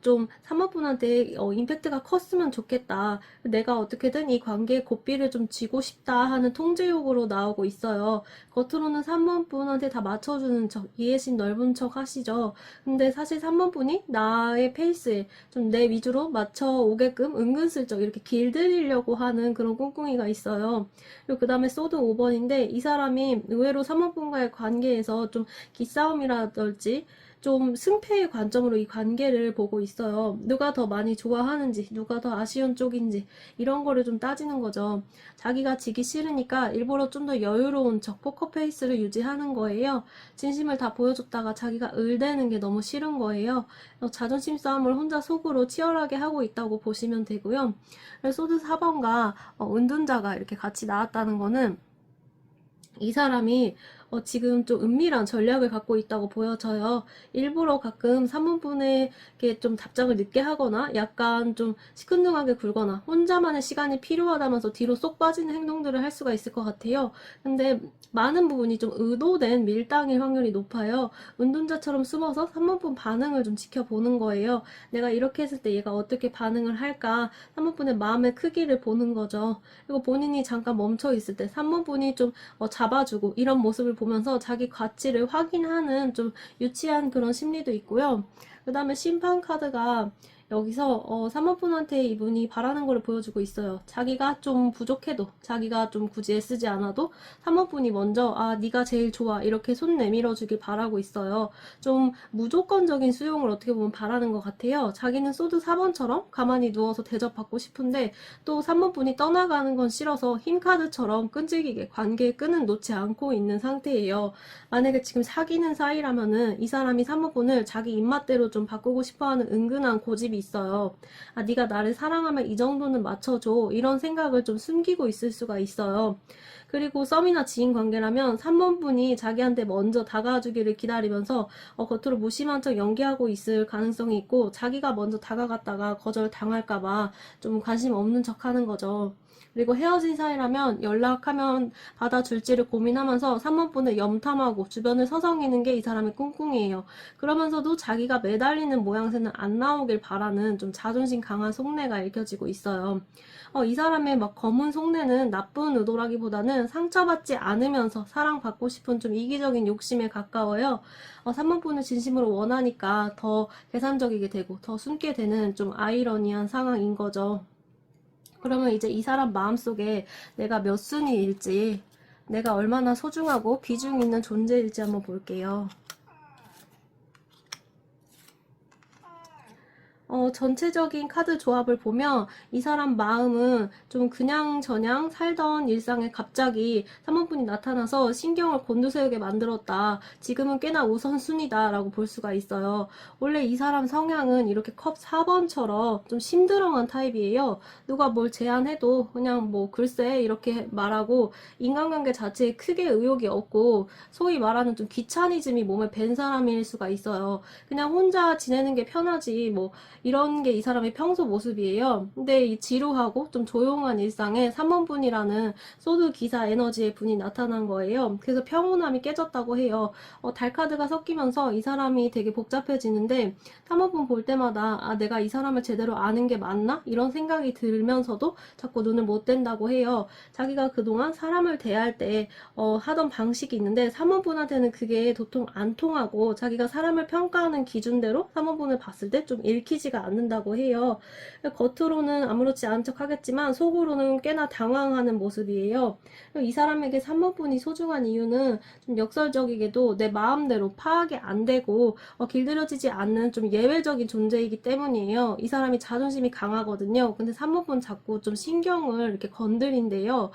좀 사모분한테 임팩트가 컸으면 좋겠다. 내가 어떻게든 이 관계에 고삐를 좀 쥐고 싶다 하는 통제욕으로 나오고 있어요. 겉으로는 3번분한테 다 맞춰주는 척, 이해심 넓은 척 하시죠. 근데 사실 3번분이 나의 페이스에 좀 내 위주로 맞춰오게끔 은근슬쩍 이렇게 길들이려고 하는 그런 꿍꿍이가 있어요. 그리고 그 다음에 소드 5번인데 이 사람이 의외로 3번분과의 관계에서 좀 기싸움이라든지 좀 승패의 관점으로 이 관계를 보고 있어요. 누가 더 많이 좋아하는지, 누가 더 아쉬운 쪽인지 이런 거를 좀 따지는 거죠. 자기가 지기 싫으니까 일부러 좀 더 여유로운 척 포커페이스를 유지하는 거예요. 진심을 다 보여줬다가 자기가 을대는 게 너무 싫은 거예요. 자존심 싸움을 혼자 속으로 치열하게 하고 있다고 보시면 되고요. 소드 4번과 은둔자가 이렇게 같이 나왔다는 거는 이 사람이 지금 좀 은밀한 전략을 갖고 있다고 보여져요. 일부러 가끔 3번분에게 좀 답장을 늦게 하거나 약간 좀 시큰둥하게 굴거나 혼자만의 시간이 필요하다면서 뒤로 쏙 빠지는 행동들을 할 수가 있을 것 같아요. 근데 많은 부분이 좀 의도된 밀당일 확률이 높아요. 은둔자처럼 숨어서 3번분 반응을 좀 지켜보는 거예요. 내가 이렇게 했을 때 얘가 어떻게 반응을 할까? 3번분의 마음의 크기를 보는 거죠. 그리고 본인이 잠깐 멈춰 있을 때 3번분이 좀 잡아주고 이런 모습을 보면서 자기 가치를 확인하는 좀 유치한 그런 심리도 있고요. 그 다음에 심판 카드가 여기서 3번분한테 이분이 바라는 걸 보여주고 있어요. 자기가 좀 부족해도 자기가 좀 굳이 애쓰지 않아도 3번분이 먼저 네가 제일 좋아 이렇게 손 내밀어 주길 바라고 있어요. 좀 무조건적인 수용을 어떻게 보면 바라는 것 같아요. 자기는 소드 4번처럼 가만히 누워서 대접받고 싶은데 또 3번분이 떠나가는 건 싫어서 힘카드처럼 끈질기게 관계의 끈은 놓지 않고 있는 상태예요. 만약에 지금 사귀는 사이라면은 이 사람이 3번분을 자기 입맛대로 좀 바꾸고 싶어하는 은근한 고집이 있어요. 네가 나를 사랑하면 이 정도는 맞춰줘 이런 생각을 좀 숨기고 있을 수가 있어요. 그리고 썸이나 지인 관계라면 3번분이 자기한테 먼저 다가와주기를 기다리면서 겉으로 무심한 척 연기하고 있을 가능성이 있고 자기가 먼저 다가갔다가 거절 당할까봐 좀 관심 없는 척 하는 거죠. 그리고 헤어진 사이라면 연락하면 받아줄지를 고민하면서 3번분을 염탐하고 주변을 서성이는 게 이 사람의 꿍꿍이에요. 그러면서도 자기가 매달리는 모양새는 안 나오길 바라는 좀 자존심 강한 속내가 읽혀지고 있어요. 이 사람의 막 검은 속내는 나쁜 의도라기보다는 상처받지 않으면서 사랑받고 싶은 좀 이기적인 욕심에 가까워요. 3번분을 진심으로 원하니까 더 계산적이게 되고 더 숨게 되는 좀 아이러니한 상황인 거죠. 그러면 이제 이 사람 마음속에 내가 몇 순위일지, 내가 얼마나 소중하고 비중 있는 존재일지 한번 볼게요. 전체적인 카드 조합을 보면 이 사람 마음은 좀 그냥저냥 살던 일상에 갑자기 3번분이 나타나서 신경을 곤두세우게 만들었다. 지금은 꽤나 우선순위다 라고 볼 수가 있어요. 원래 이 사람 성향은 이렇게 컵 4번처럼 좀 심드렁한 타입이에요. 누가 뭘 제안해도 그냥 뭐 글쎄 이렇게 말하고 인간관계 자체에 크게 의욕이 없고 소위 말하는 좀 귀차니즘이 몸에 밴 사람일 수가 있어요. 그냥 혼자 지내는 게 편하지 뭐 이런 게 이 사람의 평소 모습이에요. 근데 이 지루하고 좀 조용한 일상에 3번분이라는 소드 기사 에너지의 분이 나타난 거예요. 그래서 평온함이 깨졌다고 해요. 달 카드가 섞이면서 이 사람이 되게 복잡해지는데 3번분 볼 때마다 내가 이 사람을 제대로 아는 게 맞나? 이런 생각이 들면서도 자꾸 눈을 못 뗀다고 해요. 자기가 그동안 사람을 대할 때 하던 방식이 있는데 3번분한테는 그게 도통 안 통하고 자기가 사람을 평가하는 기준대로 3번분을 봤을 때 좀 읽히지가 않는다고 해요. 겉으로는 아무렇지 않은 척 하겠지만 속으로는 꽤나 당황하는 모습이에요. 이 사람에게 3번분이 소중한 이유는 좀 역설적이게도 내 마음대로 파악이 안 되고 길들여지지 않는 좀 예외적인 존재이기 때문이에요. 이 사람이 자존심이 강하거든요. 근데 3번분 자꾸 좀 신경을 이렇게 건드린대요.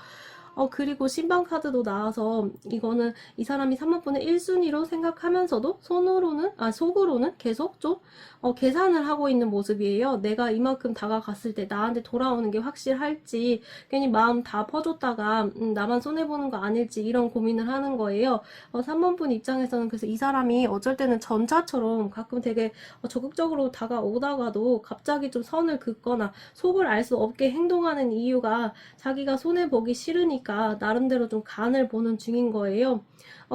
그리고 신방 카드도 나와서 이거는 이 사람이 3번분을 1순위로 생각하면서도 속으로는 계속 좀 계산을 하고 있는 모습이에요. 내가 이만큼 다가갔을 때 나한테 돌아오는 게 확실할지 괜히 마음 다 퍼줬다가 나만 손해보는 거 아닐지 이런 고민을 하는 거예요. 3번분 입장에서는 그래서 이 사람이 어쩔 때는 전차처럼 가끔 되게 적극적으로 다가오다가도 갑자기 좀 선을 긋거나 속을 알 수 없게 행동하는 이유가 자기가 손해보기 싫으니까 나름대로 좀 간을 보는 중인 거예요.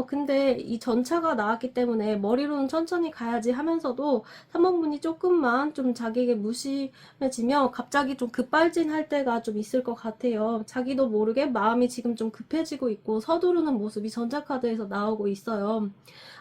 근데 이 전차가 나왔기 때문에 머리로는 천천히 가야지 하면서도 3번분이 조금만 좀 자기에게 무심해지면 갑자기 좀 급발진할 때가 좀 있을 것 같아요. 자기도 모르게 마음이 지금 좀 급해지고 있고 서두르는 모습이 전차카드에서 나오고 있어요.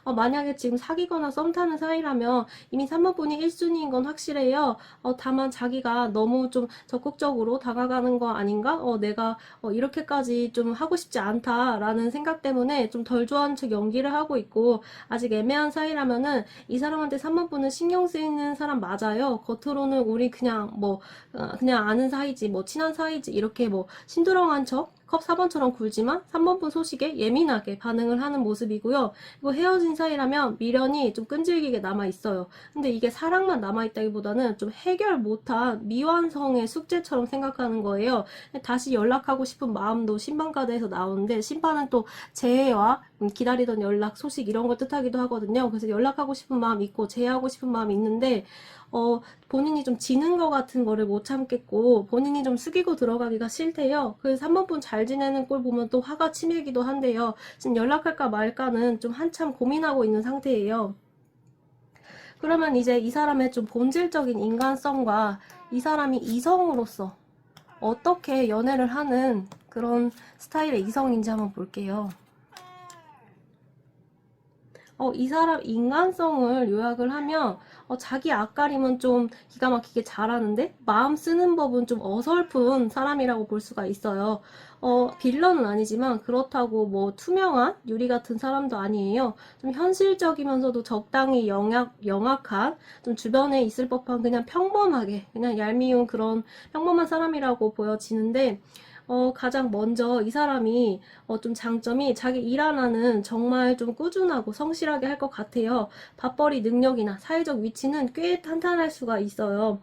만약에 지금 사귀거나 썸 타는 사이라면 이미 3번분이 1순위인 건 확실해요. 다만 자기가 너무 좀 적극적으로 다가가는 거 아닌가? 내가 이렇게까지 좀 하고 싶지 않다라는 생각 때문에 좀 덜 좋아하는 척 연기를 하고 있고 아직 애매한 사이라면은 이 사람한테 3번분은 신경 쓰이는 사람 맞아요. 겉으로는 우리 그냥 그냥 아는 사이지 뭐 친한 사이지 이렇게 뭐 심드렁한 척 컵 4번처럼 굴지만 3번분 소식에 예민하게 반응을 하는 모습이고요. 그리고 헤어진 사이라면 미련이 좀 끈질기게 남아있어요. 근데 이게 사랑만 남아있다기보다는 좀 해결 못한 미완성의 숙제처럼 생각하는 거예요. 다시 연락하고 싶은 마음도 심판카드에서 나오는데 심판은 또 재회와 기다리던 연락, 소식 이런 걸 뜻하기도 하거든요. 그래서 연락하고 싶은 마음이 있고 제의하고 싶은 마음이 있는데 본인이 좀 지는 것 같은 거를 못 참겠고 본인이 좀 숙이고 들어가기가 싫대요. 그래서 3번분 잘 지내는 꼴 보면 또 화가 치밀기도 한데요. 지금 연락할까 말까는 좀 한참 고민하고 있는 상태예요. 그러면 이제 이 사람의 좀 본질적인 인간성과 이 사람이 이성으로서 어떻게 연애를 하는 그런 스타일의 이성인지 한번 볼게요. 이 사람 인간성을 요약을 하면 자기 앞가림은 좀 기가 막히게 잘하는데 마음 쓰는 법은 좀 어설픈 사람이라고 볼 수가 있어요. 빌런은 아니지만 그렇다고 뭐 투명한 유리 같은 사람도 아니에요. 좀 현실적이면서도 적당히 영악한 좀 주변에 있을 법한 그냥 평범하게 그냥 얄미운 그런 평범한 사람이라고 보여지는데 가장 먼저 이 사람이 좀 장점이 자기 일 하나는 정말 좀 꾸준하고 성실하게 할 것 같아요. 밥벌이 능력이나 사회적 위치는 꽤 탄탄할 수가 있어요.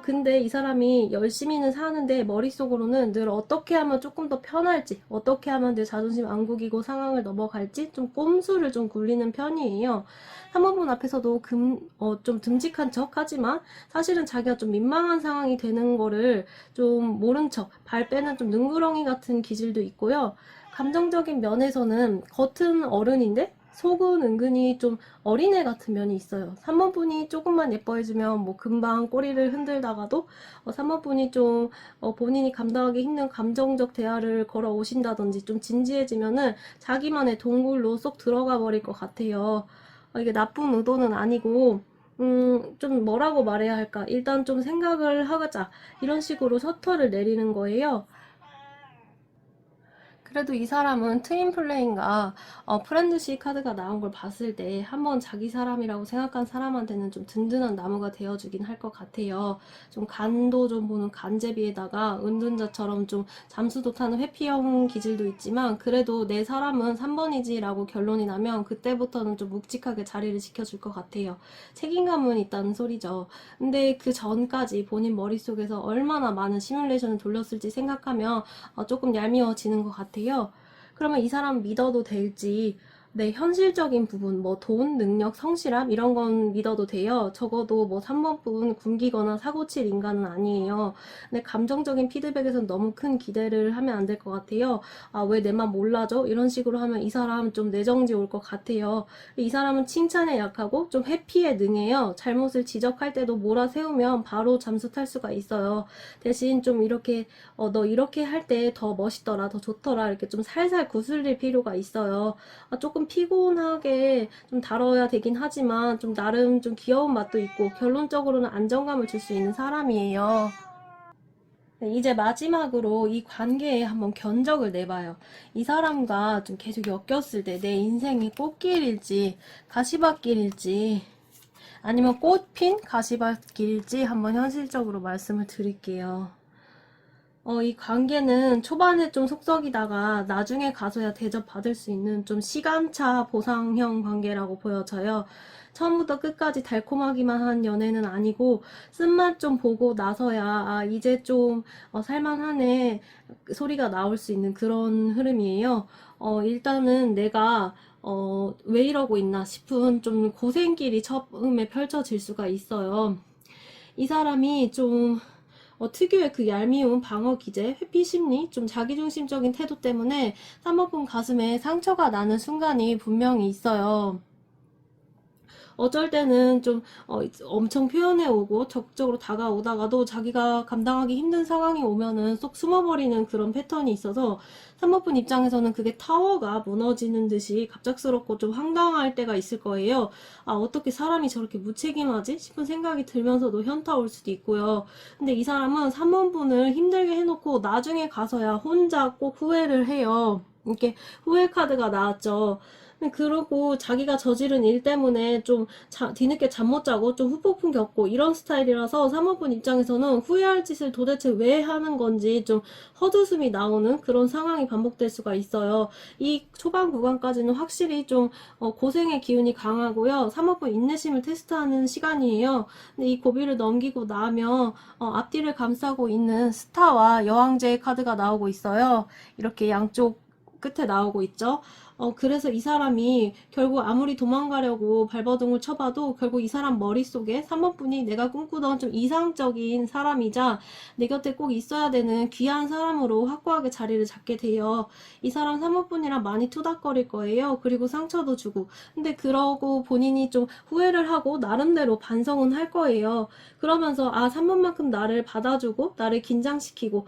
근데 이 사람이 열심히는 사는데 머릿속으로는 늘 어떻게 하면 조금 더 편할지, 어떻게 하면 내 자존심 안 구기고 상황을 넘어갈지 좀 꼼수를 좀 굴리는 편이에요. 사모분 앞에서도 좀 듬직한 척 하지만 사실은 자기가 좀 민망한 상황이 되는 거를 좀 모른 척, 발 빼는 좀 능구렁이 같은 기질도 있고요. 감정적인 면에서는 겉은 어른인데 속은 은근히 좀 어린애 같은 면이 있어요. 3번분이 조금만 예뻐해주면 뭐 금방 꼬리를 흔들다가도 3번분이 좀 본인이 감당하기 힘든 감정적 대화를 걸어 오신다든지 좀 진지해지면은 자기만의 동굴로 쏙 들어가 버릴 것 같아요. 이게 나쁜 의도는 아니고 좀 뭐라고 말해야 할까? 일단 좀 생각을 하자. 이런 식으로 셔터를 내리는 거예요. 그래도 이 사람은 트윈 플레인과 프렌드시 카드가 나온 걸 봤을 때 한번 자기 사람이라고 생각한 사람한테는 좀 든든한 나무가 되어주긴 할 것 같아요. 좀 간도 좀 보는 간제비에다가 은둔자처럼 좀 잠수도 타는 회피형 기질도 있지만 그래도 내 사람은 3번이지 라고 결론이 나면 그때부터는 좀 묵직하게 자리를 지켜줄 것 같아요. 책임감은 있다는 소리죠. 근데 그 전까지 본인 머릿속에서 얼마나 많은 시뮬레이션을 돌렸을지 생각하면 조금 얄미워지는 것 같아요. 그러면 이 사람 믿어도 될지, 네, 현실적인 부분, 뭐 돈, 능력, 성실함 이런 건 믿어도 돼요. 적어도 뭐 3번분 굶기거나 사고칠 인간은 아니에요. 근데 감정적인 피드백에선 너무 큰 기대를 하면 안 될 것 같아요. 왜 내 맘 몰라줘? 이런 식으로 하면 이 사람 좀 내정지 올 것 같아요. 이 사람은 칭찬에 약하고 좀 회피에 능해요. 잘못을 지적할 때도 몰아세우면 바로 잠수 탈 수가 있어요. 대신 좀 이렇게 너 이렇게 할 때 더 멋있더라, 더 좋더라 이렇게 좀 살살 구슬릴 필요가 있어요. 조금 피곤하게 좀 다뤄야 되긴 하지만 좀 나름 좀 귀여운 맛도 있고 결론적으로는 안정감을 줄 수 있는 사람이에요. 네, 이제 마지막으로 이 관계에 한번 견적을 내봐요. 이 사람과 좀 계속 엮였을 때 내 인생이 꽃길일지 가시밭길일지 아니면 꽃핀 가시밭길일지 한번 현실적으로 말씀을 드릴게요. 이 관계는 초반에 좀 속썩이다가 나중에 가서야 대접받을 수 있는 좀 시간차 보상형 관계라고 보여져요. 처음부터 끝까지 달콤하기만 한 연애는 아니고 쓴맛 좀 보고 나서야 이제 좀 살만하네 소리가 나올 수 있는 그런 흐름이에요. 일단은 내가 왜 이러고 있나 싶은 좀 고생길이 처음에 펼쳐질 수가 있어요. 이 사람이 좀 특유의 그 얄미운 방어 기제, 회피 심리, 좀 자기중심적인 태도 때문에 사모분 가슴에 상처가 나는 순간이 분명히 있어요. 어쩔 때는 좀 엄청 표현해오고 적극적으로 다가오다가도 자기가 감당하기 힘든 상황이 오면은 쏙 숨어버리는 그런 패턴이 있어서 사모분 입장에서는 그게 타워가 무너지는 듯이 갑작스럽고 좀 황당할 때가 있을 거예요. 어떻게 사람이 저렇게 무책임하지 싶은 생각이 들면서도 현타 올 수도 있고요. 근데 이 사람은 3번분을 힘들게 해놓고 나중에 가서야 혼자 꼭 후회를 해요. 이렇게 후회 카드가 나왔죠. 그러고 자기가 저지른 일 때문에 좀 뒤늦게 잠 못 자고 좀 후폭풍 겪고 이런 스타일이라서 사모분 입장에서는 후회할 짓을 도대체 왜 하는 건지 좀 헛웃음이 나오는 그런 상황이 반복될 수가 있어요. 이 초반 구간까지는 확실히 좀 고생의 기운이 강하고요. 사모분 인내심을 테스트하는 시간이에요. 근데 이 고비를 넘기고 나면 앞뒤를 감싸고 있는 스타와 여왕제의 카드가 나오고 있어요. 이렇게 양쪽 끝에 나오고 있죠. 그래서 이 사람이 결국 아무리 도망가려고 발버둥을 쳐봐도 결국 이 사람 머릿속에 3번 분이 내가 꿈꾸던 좀 이상적인 사람이자 내 곁에 꼭 있어야 되는 귀한 사람으로 확고하게 자리를 잡게 돼요. 이 사람 3번 분이랑 많이 투닥거릴 거예요. 그리고 상처도 주고. 근데 그러고 본인이 좀 후회를 하고 나름대로 반성은 할 거예요. 그러면서 3번만큼 나를 받아주고 나를 긴장시키고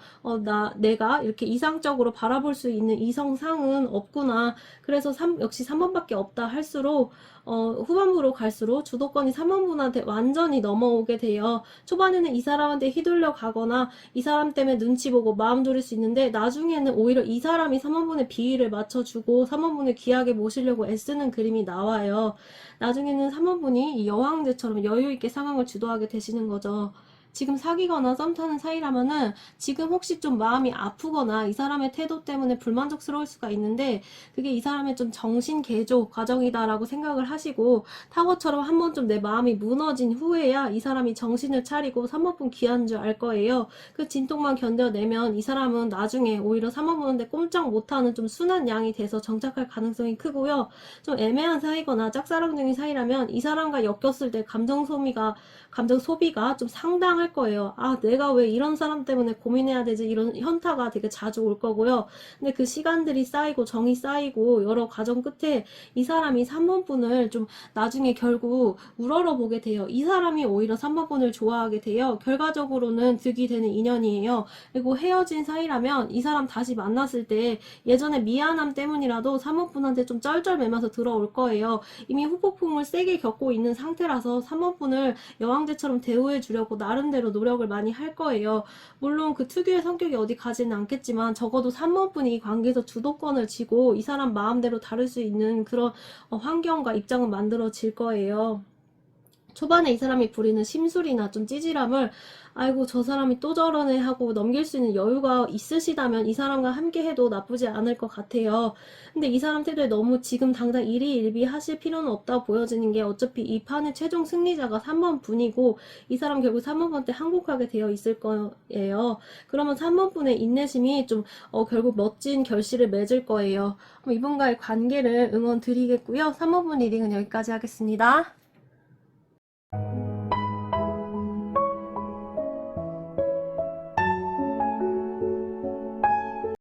내가 이렇게 이상적으로 바라볼 수 있는 이성상은 없구나. 그래서 역시 3번밖에 없다 할수록 후반부로 갈수록 주도권이 3번분한테 완전히 넘어오게 돼요. 초반에는 이 사람한테 휘둘려 가거나 이 사람 때문에 눈치 보고 마음 졸일 수 있는데 나중에는 오히려 이 사람이 3번분의 비위를 맞춰주고 3번분을 귀하게 모시려고 애쓰는 그림이 나와요. 나중에는 3번분이 여왕제처럼 여유있게 상황을 주도하게 되시는 거죠. 지금 사귀거나 썸 타는 사이라면은 지금 혹시 좀 마음이 아프거나 이 사람의 태도 때문에 불만족스러울 수가 있는데 그게 이 사람의 좀 정신 개조 과정이다라고 생각을 하시고 타워처럼 한번 좀 내 마음이 무너진 후에야 이 사람이 정신을 차리고 3번분 귀한 줄 알 거예요. 그 진통만 견뎌내면 이 사람은 나중에 오히려 3번분한테 꼼짝 못하는 좀 순한 양이 돼서 정착할 가능성이 크고요. 좀 애매한 사이거나 짝사랑 중인 사이라면 이 사람과 엮였을 때 감정 소비가 좀 상당할 거예요. 내가 왜 이런 사람 때문에 고민해야 되지? 이런 현타가 되게 자주 올 거고요. 근데 그 시간들이 쌓이고 정이 쌓이고 여러 과정 끝에 이 사람이 3번분을 좀 나중에 결국 우러러 보게 돼요. 이 사람이 오히려 3번분을 좋아하게 돼요. 결과적으로는 득이 되는 인연이에요. 그리고 헤어진 사이라면 이 사람 다시 만났을 때 예전에 미안함 때문이라도 3번분한테 좀 쩔쩔매면서 들어올 거예요. 이미 후폭풍을 세게 겪고 있는 상태라서 3번분을 여왕제처럼 대우해 주려고 나름대로 노력을 많이 할 거예요. 물론 그 특유의 성격이 어디 가지는 않겠지만 적어도 3번분이 관계에서 주도권을 쥐고 이 사람 마음대로 다룰 수 있는 그런 환경과 입장은 만들어질 거예요. 초반에 이 사람이 부리는 심술이나 좀 찌질함을 아이고 저 사람이 또 저러네 하고 넘길 수 있는 여유가 있으시다면 이 사람과 함께 해도 나쁘지 않을 것 같아요. 근데 이 사람 태도에 너무 지금 당장 일희일비 하실 필요는 없다 보여지는 게 어차피 이 판의 최종 승리자가 3번 분이고 이 사람 결국 3번 분 때 항복하게 되어 있을 거예요. 그러면 3번 분의 인내심이 좀 결국 멋진 결실을 맺을 거예요. 그럼 이분과의 관계를 응원 드리겠고요. 3번 분 리딩은 여기까지 하겠습니다.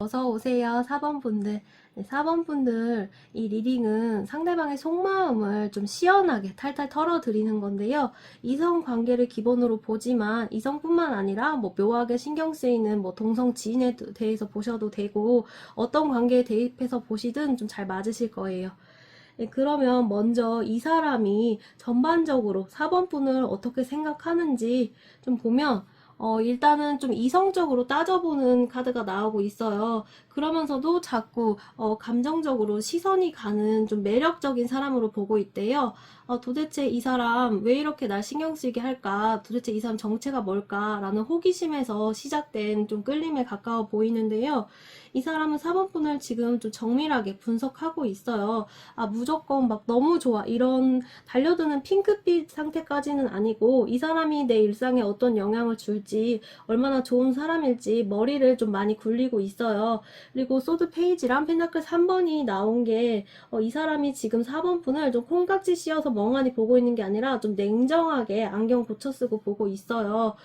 어서오세요, 4번분들. 네, 4번분들, 이 리딩은 상대방의 속마음을 좀 시원하게 탈탈 털어드리는 건데요. 이성 관계를 기본으로 보지만, 이성뿐만 아니라 뭐 묘하게 신경 쓰이는 뭐 동성 지인에 대해서 보셔도 되고, 어떤 관계에 대입해서 보시든 좀 잘 맞으실 거예요. 네, 그러면 먼저 이 사람이 전반적으로 4번분을 어떻게 생각하는지 좀 보면, 일단은 좀 이성적으로 따져보는 카드가 나오고 있어요. 그러면서도 자꾸, 감정적으로 시선이 가는 좀 매력적인 사람으로 보고 있대요. 도대체 이 사람 왜 이렇게 날 신경 쓰이게 할까? 도대체 이 사람 정체가 뭘까? 라는 호기심에서 시작된 좀 끌림에 가까워 보이는데요. 이 사람은 4번분을 지금 좀 정밀하게 분석하고 있어요. 무조건 막 너무 좋아. 이런 달려드는 핑크빛 상태까지는 아니고 이 사람이 내 일상에 어떤 영향을 줄지 얼마나 좋은 사람일지 머리를 좀 많이 굴리고 있어요. 그리고 소드 페이지랑 펜타클 3번이 나온 게 이 사람이 지금 4번분을 좀 콩깍지 씌어서 멍하니 보고 있는 게 아니라 좀 냉정하게 안경 고쳐 쓰고 보고 있어요.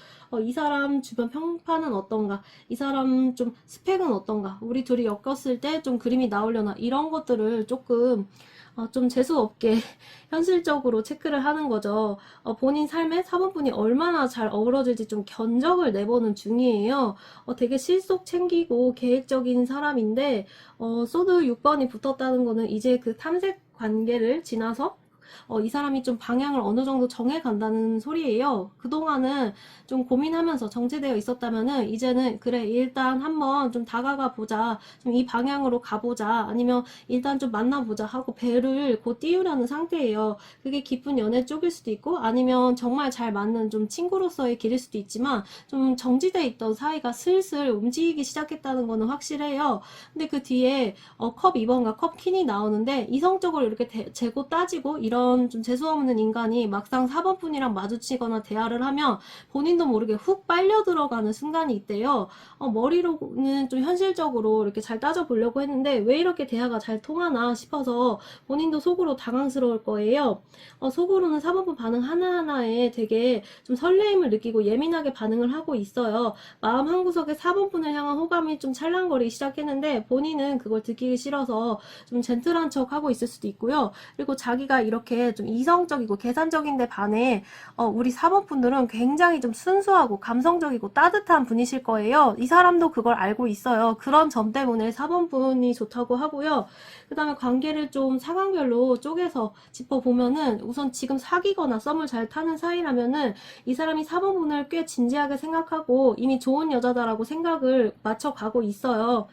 이 사람 주변 평판은 어떤가? 이 사람 좀 스펙은 어떤가? 우리 둘이 엮였을 때 좀 그림이 나오려나? 이런 것들을 조금 좀 재수없게 현실적으로 체크를 하는 거죠. 본인 삶에 4번분이 얼마나 잘 어우러질지 좀 견적을 내보는 중이에요. 되게 실속 챙기고 계획적인 사람인데 소드 6번이 붙었다는 거는 이제 그 탐색 관계를 지나서 이 사람이 좀 방향을 어느 정도 정해 간다는 소리예요. 그동안은 좀 고민하면서 정체되어 있었다면은 이제는 그래 일단 한번 좀 다가가 보자. 좀 이 방향으로 가보자. 아니면 일단 좀 만나보자 하고 배를 곧 띄우려는 상태예요. 그게 깊은 연애 쪽일 수도 있고 아니면 정말 잘 맞는 좀 친구로서의 길일 수도 있지만 좀 정지돼 있던 사이가 슬슬 움직이기 시작했다는 거는 확실해요. 근데 그 뒤에 컵 2번과 컵 퀸이 나오는데 이성적으로 이렇게 재고 따지고 이런 이런 좀 재수없는 인간이 막상 4번 분이랑 마주치거나 대화를 하면 본인도 모르게 훅 빨려 들어가는 순간이 있대요. 머리로는 좀 현실적으로 이렇게 잘 따져보려고 했는데 왜 이렇게 대화가 잘 통하나 싶어서 본인도 속으로 당황스러울 거예요. 속으로는 4번 분 반응 하나하나에 되게 좀 설레임을 느끼고 예민하게 반응을 하고 있어요. 마음 한구석에 4번 분을 향한 호감이 좀 찰랑거리기 시작했는데 본인은 그걸 듣기 싫어서 좀 젠틀한 척 하고 있을 수도 있고요. 그리고 자기가 이렇게 좀 이성적이고 계산적인데 반해 우리 4번 분들은 굉장히 좀 순수하고 감성적이고 따뜻한 분이실 거예요. 이 사람도 그걸 알고 있어요. 그런 점 때문에 4번 분이 좋다고 하고요. 그 다음에 관계를 좀 상황별로 쪼개서 짚어보면은 우선 지금 사귀거나 썸을 잘 타는 사이라면은 이 사람이 4번 분을 꽤 진지하게 생각하고 이미 좋은 여자다라고 생각을 맞춰가고 있어요.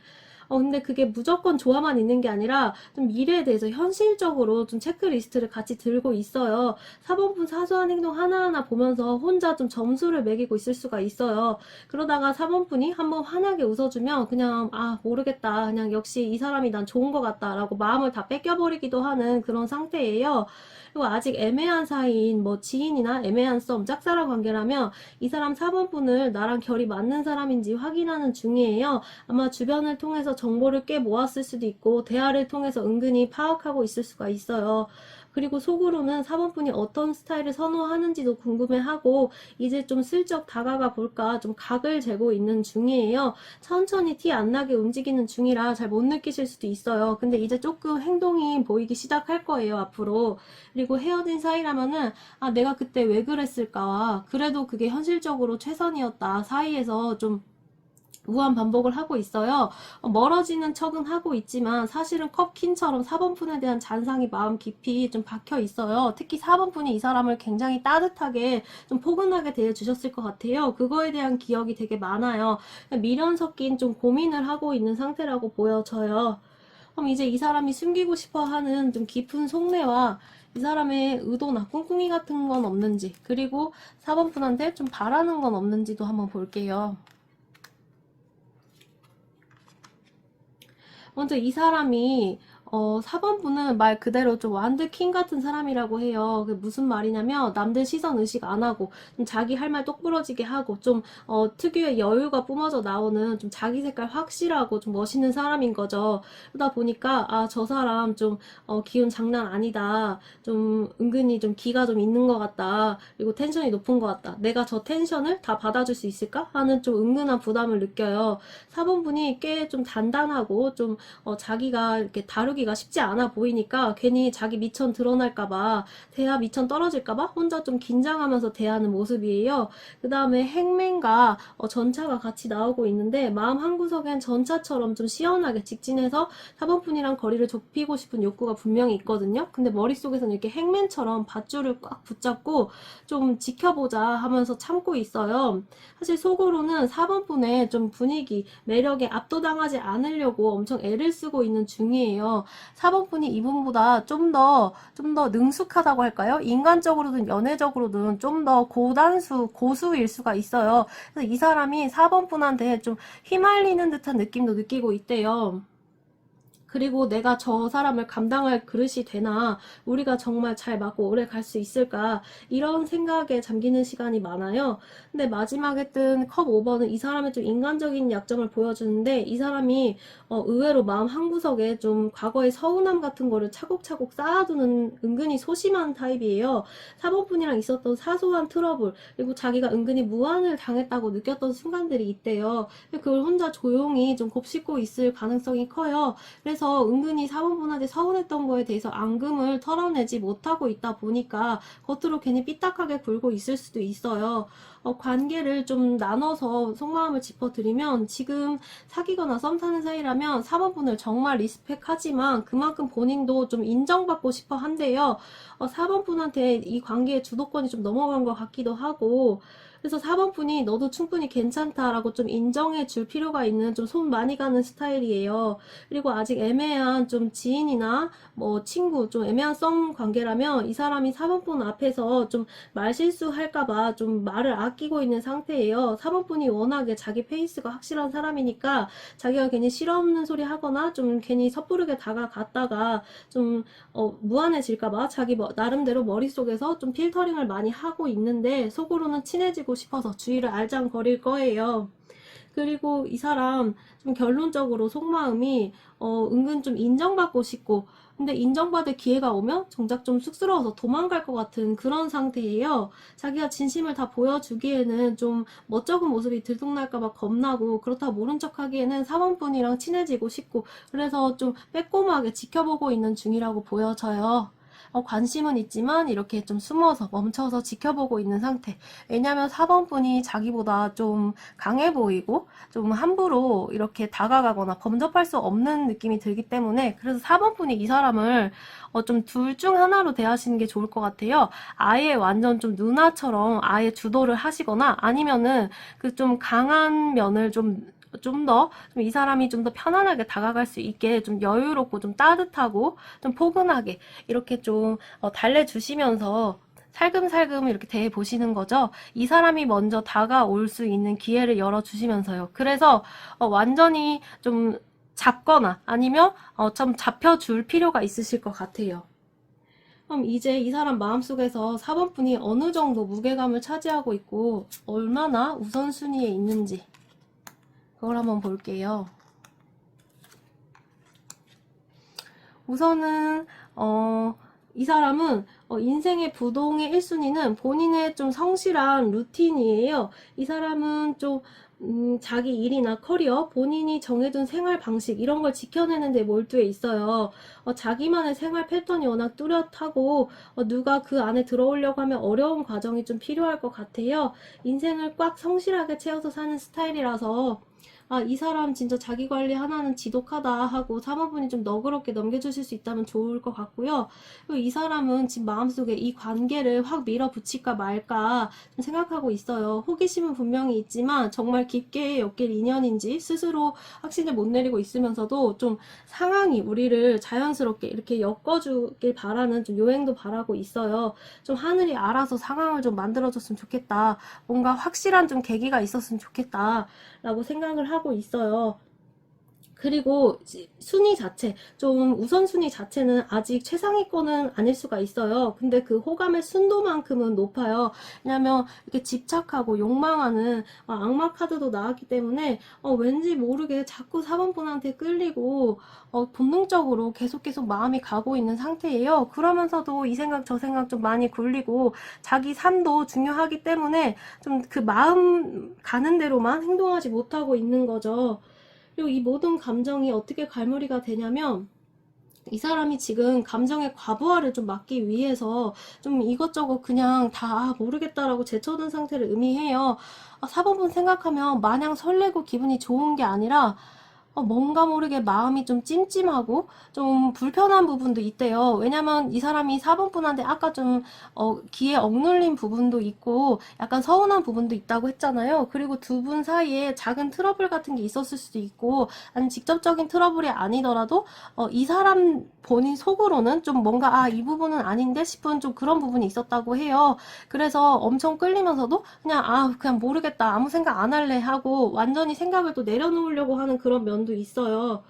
근데 그게 무조건 좋아만 있는 게 아니라 좀 미래에 대해서 현실적으로 좀 체크리스트를 같이 들고 있어요. 4번분 사소한 행동 하나하나 보면서 혼자 좀 점수를 매기고 있을 수가 있어요. 그러다가 4번분이 한번 환하게 웃어주면 그냥 모르겠다. 그냥 역시 이 사람이 난 좋은 것 같다 라고 마음을 다 뺏겨버리기도 하는 그런 상태예요. 그리고 아직 애매한 사이인 뭐 지인이나 애매한 썸, 짝사랑 관계라면 이 사람 4번분을 나랑 결이 맞는 사람인지 확인하는 중이에요. 아마 주변을 통해서 정보를 꽤 모았을 수도 있고 대화를 통해서 은근히 파악하고 있을 수가 있어요. 그리고 속으로는 4번분이 어떤 스타일을 선호하는지도 궁금해하고 이제 좀 슬쩍 다가가 볼까 좀 각을 재고 있는 중이에요. 천천히 티 안 나게 움직이는 중이라 잘 못 느끼실 수도 있어요. 근데 이제 조금 행동이 보이기 시작할 거예요, 앞으로. 그리고 헤어진 사이라면은 내가 그때 왜 그랬을까, 그래도 그게 현실적으로 최선이었다 사이에서 좀 무한 반복을 하고 있어요. 멀어지는 척은 하고 있지만 사실은 컵킨처럼 4번분에 대한 잔상이 마음 깊이 좀 박혀 있어요. 특히 4번분이 이 사람을 굉장히 따뜻하게 좀 포근하게 대해주셨을 것 같아요. 그거에 대한 기억이 되게 많아요. 미련 섞인 좀 고민을 하고 있는 상태라고 보여져요. 그럼 이제 이 사람이 숨기고 싶어 하는 좀 깊은 속내와 이 사람의 의도나 꿍꿍이 같은 건 없는지, 그리고 4번분한테 좀 바라는 건 없는지도 한번 볼게요. 먼저 이 사람이 4번분은 말 그대로 좀 완드킹 같은 사람이라고 해요. 그게 무슨 말이냐면 남들 시선 의식 안 하고 좀 자기 할 말 똑부러지게 하고 좀 특유의 여유가 뿜어져 나오는 좀 자기 색깔 확실하고 좀 멋있는 사람인 거죠. 그러다 보니까 저 사람 좀 기운 장난 아니다. 좀 은근히 좀 기가 좀 있는 것 같다. 그리고 텐션이 높은 것 같다. 내가 저 텐션을 다 받아줄 수 있을까? 하는 좀 은근한 부담을 느껴요. 4번분이 꽤 좀 단단하고 좀 자기가 이렇게 다루기가 쉽지 않아 보이니까 괜히 자기 미천 드러날까봐, 대화 미천 떨어질까봐 혼자 좀 긴장하면서 대하는 모습이에요. 그 다음에 행맨과 전차가 같이 나오고 있는데 마음 한구석엔 전차처럼 좀 시원하게 직진해서 4번분이랑 거리를 좁히고 싶은 욕구가 분명히 있거든요. 근데 머릿속에서는 이렇게 행맨처럼 밧줄을 꽉 붙잡고 좀 지켜보자 하면서 참고 있어요. 사실 속으로는 4번분의 좀 분위기, 매력에 압도당하지 않으려고 엄청 애를 쓰고 있는 중이에요. 4번분이 이분보다 좀 더 능숙하다고 할까요? 인간적으로든 연애적으로든 좀 더 고수일 수가 있어요. 그래서 이 사람이 4번분한테 좀 휘말리는 듯한 느낌도 느끼고 있대요. 그리고 내가 저 사람을 감당할 그릇이 되나, 우리가 정말 잘 맞고 오래 갈 수 있을까, 이런 생각에 잠기는 시간이 많아요. 근데 마지막에 뜬 컵 오버는 이 사람의 좀 인간적인 약점을 보여주는데 이 사람이 의외로 마음 한구석에 좀 과거의 서운함 같은 거를 차곡차곡 쌓아두는 은근히 소심한 타입이에요. 4번분이랑 있었던 사소한 트러블, 그리고 자기가 은근히 무안을 당했다고 느꼈던 순간들이 있대요. 그걸 혼자 조용히 좀 곱씹고 있을 가능성이 커요. 그래서 은근히 4번분한테 서운했던 거에 대해서 앙금을 털어내지 못하고 있다 보니까 겉으로 괜히 삐딱하게 굴고 있을 수도 있어요. 관계를 좀 나눠서 속마음을 짚어드리면 지금 사귀거나 썸 타는 사이라면 4번분을 정말 리스펙하지만 그만큼 본인도 좀 인정받고 싶어 한대요. 4번분한테 이 관계의 주도권이 좀 넘어간 것 같기도 하고, 그래서 4번 분이 너도 충분히 괜찮다라고 좀 인정해 줄 필요가 있는 좀 손 많이 가는 스타일이에요. 그리고 아직 애매한 좀 지인이나 뭐 친구, 좀 애매한 썸 관계라면 이 사람이 4번 분 앞에서 좀 말실수 할까봐 좀 말을 아끼고 있는 상태예요. 4번 분이 워낙에 자기 페이스가 확실한 사람이니까 자기가 괜히 실없는 소리 하거나 좀 괜히 섣부르게 다가갔다가 좀 무안해질까봐 자기 나름대로 머릿속에서 좀 필터링을 많이 하고 있는데 속으로는 친해지고 싶어서 주위를 알짱거릴 거예요. 그리고 이 사람 좀 결론적으로 속마음이 은근 좀 인정받고 싶고, 근데 인정받을 기회가 오면 정작 좀 쑥스러워서 도망갈 것 같은 그런 상태예요. 자기가 진심을 다 보여주기에는 좀 멋쩍은 모습이 들통날까봐 겁나고, 그렇다 모른 척 하기에는 사원분이랑 친해지고 싶고, 그래서 좀 빼꼼하게 지켜보고 있는 중이라고 보여져요. 관심은 있지만 이렇게 좀 숨어서 멈춰서 지켜보고 있는 상태. 왜냐면 4번분이 자기보다 좀 강해 보이고 좀 함부로 이렇게 다가가거나 범접할 수 없는 느낌이 들기 때문에, 그래서 4번분이 이 사람을 좀 둘 중 하나로 대하시는 게 좋을 것 같아요. 아예 완전 좀 누나처럼 아예 주도를 하시거나, 아니면은 그 좀 강한 면을 좀 더, 이 사람이 좀 더 편안하게 다가갈 수 있게 좀 여유롭고 좀 따뜻하고 좀 포근하게 이렇게 좀 달래주시면서 살금살금 이렇게 대해보시는 거죠. 이 사람이 먼저 다가올 수 있는 기회를 열어주시면서요. 그래서 완전히 좀 잡거나 아니면 좀 잡혀줄 필요가 있으실 것 같아요. 그럼 이제 이 사람 마음속에서 4번분이 어느 정도 무게감을 차지하고 있고 얼마나 우선순위에 있는지 그걸 한번 볼게요. 우선은 이 사람은 인생의 부동의 1순위는 본인의 좀 성실한 루틴이에요. 이 사람은 좀 자기 일이나 커리어, 본인이 정해둔 생활 방식 이런 걸 지켜내는 데 몰두해 있어요. 자기만의 생활 패턴이 워낙 뚜렷하고 누가 그 안에 들어오려고 하면 어려운 과정이 좀 필요할 것 같아요. 인생을 꽉 성실하게 채워서 사는 스타일이라서 이 사람 진짜 자기 관리 하나는 지독하다 하고 사모분이 좀 너그럽게 넘겨주실 수 있다면 좋을 것 같고요. 그리고 이 사람은 지금 마음속에 이 관계를 확 밀어붙일까 말까 좀 생각하고 있어요. 호기심은 분명히 있지만 정말 깊게 엮일 인연인지 스스로 확신을 못 내리고 있으면서도 좀 상황이 우리를 자연스럽게 이렇게 엮어주길 바라는 좀 요행도 바라고 있어요. 좀 하늘이 알아서 상황을 좀 만들어줬으면 좋겠다. 뭔가 확실한 좀 계기가 있었으면 좋겠다. 라고 생각을 하고 있어요. 그리고 순위 자체, 좀 우선순위 자체는 아직 최상위권은 아닐 수가 있어요. 근데 그 호감의 순도만큼은 높아요. 왜냐면 이렇게 집착하고 욕망하는 악마 카드도 나왔기 때문에 왠지 모르게 자꾸 4번분한테 끌리고 본능적으로 계속 마음이 가고 있는 상태예요. 그러면서도 이 생각 저 생각 좀 많이 굴리고 자기 삶도 중요하기 때문에 좀 그 마음 가는 대로만 행동하지 못하고 있는 거죠. 그리고 이 모든 감정이 어떻게 갈무리가 되냐면 이 사람이 지금 감정의 과부하를 좀 막기 위해서 좀 이것저것 그냥 다 모르겠다라고 제쳐둔 상태를 의미해요. 4번분 생각하면 마냥 설레고 기분이 좋은 게 아니라 뭔가 모르게 마음이 좀 찜찜하고 좀 불편한 부분도 있대요. 왜냐면 이 사람이 4번분한테 아까 좀 기에 억눌린 부분도 있고 약간 서운한 부분도 있다고 했잖아요. 그리고 두 분 사이에 작은 트러블 같은 게 있었을 수도 있고, 아니 직접적인 트러블이 아니더라도 이 사람 본인 속으로는 좀 뭔가 이 부분은 아닌데 싶은 좀 그런 부분이 있었다고 해요. 그래서 엄청 끌리면서도 그냥 모르겠다, 아무 생각 안 할래 하고 완전히 생각을 또 내려놓으려고 하는 그런 면도 있어요.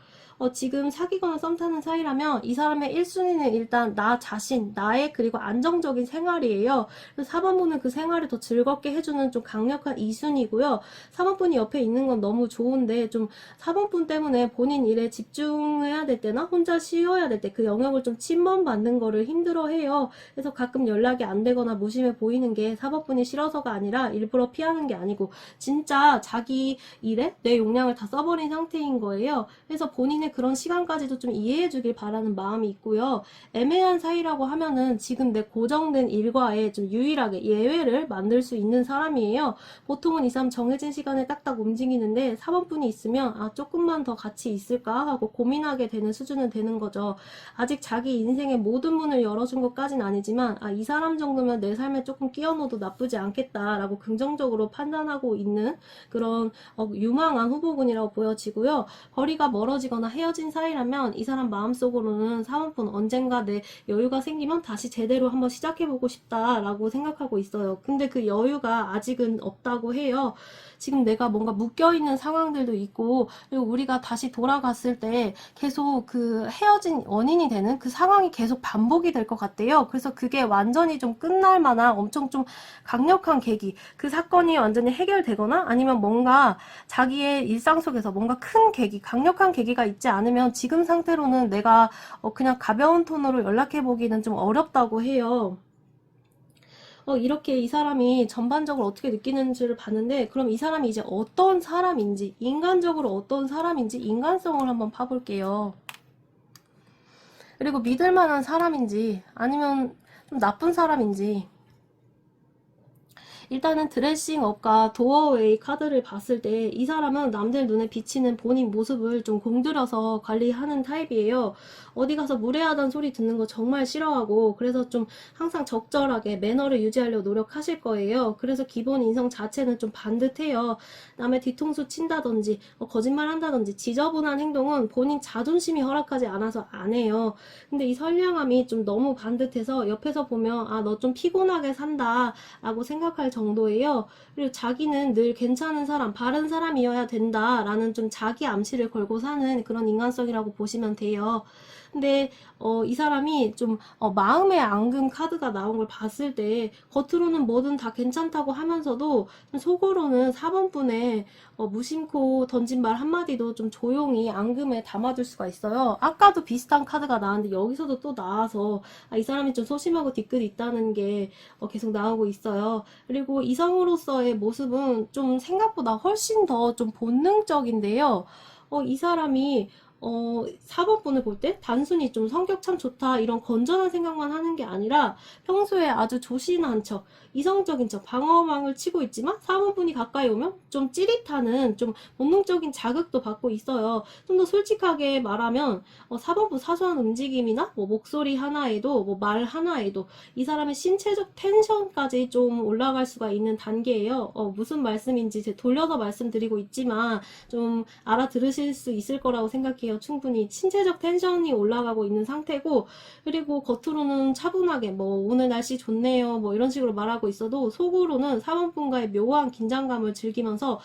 지금 사귀거나 썸 타는 사이라면 이 사람의 1순위는 일단 나 자신, 나의 그리고 안정적인 생활이에요. 그래서 4번분은 그 생활을 더 즐겁게 해주는 좀 강력한 2순위고요. 4번분이 옆에 있는 건 너무 좋은데 좀 4번분 때문에 본인 일에 집중해야 될 때나 혼자 쉬어야 될 때 그 영역을 좀 침범받는 거를 힘들어해요. 그래서 가끔 연락이 안 되거나 무심해 보이는 게 4번분이 싫어서가 아니라 일부러 피하는 게 아니고 진짜 자기 일에 내 용량을 다 써버린 상태인 거예요. 그래서 본인의 사람의 그런 시간까지도 좀 이해해 주길 바라는 마음이 있고요. 애매한 사이라고 하면은 지금 내 고정된 일과에 좀 유일하게 예외를 만들 수 있는 사람이에요. 보통은 이 사람 정해진 시간에 딱딱 움직이는데 4번분이 있으면 아 조금만 더 같이 있을까 하고 고민하게 되는 수준은 되는 거죠. 아직 자기 인생의 모든 문을 열어준 것까진 아니지만 아 이 사람 정도면 내 삶에 조금 끼워 넣어도 나쁘지 않겠다라고 긍정적으로 판단하고 있는 그런 유망한 후보군이라고 보여지고요. 거리가 멀어지거나 헤어진 사이라면 이 사람 마음속으로는 4번분 언젠가 내 여유가 생기면 다시 제대로 한번 시작해보고 싶다라고 생각하고 있어요. 근데 그 여유가 아직은 없다고 해요. 지금 내가 뭔가 묶여있는 상황들도 있고, 그리고 우리가 다시 돌아갔을 때 계속 그 헤어진 원인이 되는 그 상황이 계속 반복이 될 것 같대요. 그래서 그게 완전히 좀 끝날 만한 엄청 좀 강력한 계기, 그 사건이 완전히 해결되거나 아니면 뭔가 자기의 일상 속에서 뭔가 큰 계기, 강력한 계기가 있지 않으면 지금 상태로는 내가 그냥 가벼운 톤으로 연락해보기는 좀 어렵다고 해요. 이렇게 이 사람이 전반적으로 어떻게 느끼는지를 봤는데, 그럼 이 사람이 이제 어떤 사람인지, 인간적으로 어떤 사람인지 인간성을 한번 봐볼게요. 그리고 믿을 만한 사람인지, 아니면 좀 나쁜 사람인지. 일단은 드레싱업과 도어웨이 카드를 봤을 때 이 사람은 남들 눈에 비치는 본인 모습을 좀 공들여서 관리하는 타입이에요. 어디 가서 무례하다는 소리 듣는 거 정말 싫어하고, 그래서 좀 항상 적절하게 매너를 유지하려고 노력하실 거예요. 그래서 기본 인성 자체는 좀 반듯해요. 남의 뒤통수 친다든지 거짓말 한다든지 지저분한 행동은 본인 자존심이 허락하지 않아서 안 해요. 근데 이 선량함이 좀 너무 반듯해서 옆에서 보면 아, 너 좀 피곤하게 산다 라고 생각할 정도예요. 그리고 자기는 늘 괜찮은 사람, 바른 사람이어야 된다라는 좀 자기 암시를 걸고 사는 그런 인간성이라고 보시면 돼요. 근데 이 사람이 좀 마음의 앙금 카드가 나온 걸 봤을 때 겉으로는 뭐든 다 괜찮다고 하면서도 속으로는 4번분에 무심코 던진 말 한마디도 좀 조용히 앙금에 담아둘 수가 있어요. 아까도 비슷한 카드가 나왔는데 여기서도 또 나와서 아, 이 사람이 좀 소심하고 뒤끝이 있다는 게 계속 나오고 있어요. 그리고 이성으로서의 모습은 좀 생각보다 훨씬 더 좀 본능적인데요. 이 사람이 4번분을 볼 때 단순히 좀 성격 참 좋다 이런 건전한 생각만 하는 게 아니라 평소에 아주 조신한 척, 이성적인 척, 방어망을 치고 있지만 4번분이 가까이 오면 좀 찌릿하는 좀 본능적인 자극도 받고 있어요. 좀 더 솔직하게 말하면 4번분 사소한 움직임이나 뭐 목소리 하나에도 뭐 말 하나에도 이 사람의 신체적 텐션까지 좀 올라갈 수가 있는 단계예요. 무슨 말씀인지 돌려서 말씀드리고 있지만 좀 알아들으실 수 있을 거라고 생각해요. 충분히 신체적 텐션이 올라가고 있는 상태고, 그리고 겉으로는 차분하게 뭐 오늘 날씨 좋네요 뭐 이런 식으로 말하고 있어도 속으로는 사원분과의 묘한 긴장감을 즐기면서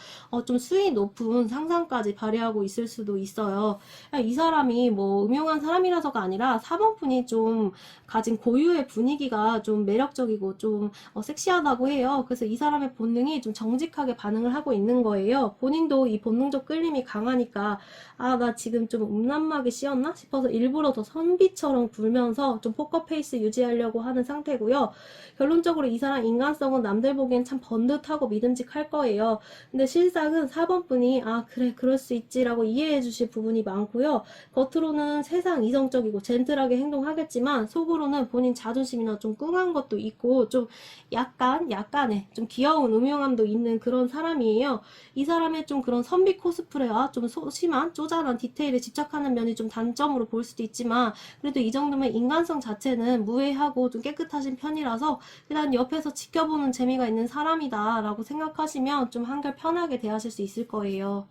좀 수위 높은 상상까지 발휘하고 있을 수도 있어요. 이 사람이 뭐 음흉한 사람이라서가 아니라 4번분이 좀 가진 고유의 분위기가 좀 매력적이고 좀 섹시하다고 해요. 그래서 이 사람의 본능이 좀 정직하게 반응을 하고 있는 거예요. 본인도 이 본능적 끌림이 강하니까 아, 나 지금 좀 음란막이 씌었나 싶어서 일부러 더 선비처럼 굴면서 좀 포커페이스 유지하려고 하는 상태고요. 결론적으로 이 사람 인간성은 남들 보기엔 참 번듯하고 믿음직할 거예요. 근데 실상은 4번분이 아, 그래, 그럴 수 있지라고 이해해 주실 부분이 많고요. 겉으로는 세상 이성적이고 젠틀하게 행동하겠지만 속으로는 본인 자존심이나 좀 꿍한 것도 있고 좀 약간의 좀 귀여운 음흉함도 있는 그런 사람이에요. 이 사람의 좀 그런 선비 코스프레와 좀 소심한 쪼잔한 디테일에 집착하는 면이 좀 단점으로 볼 수도 있지만 그래도 이 정도면 인간성 자체는 무해하고 좀 깨끗하신 편이라서 일단 옆에서 지켜보는 재미가 있는 사람이다 라고 생각하시면 좀 한결 편하게 대하실 수 있을 거예요.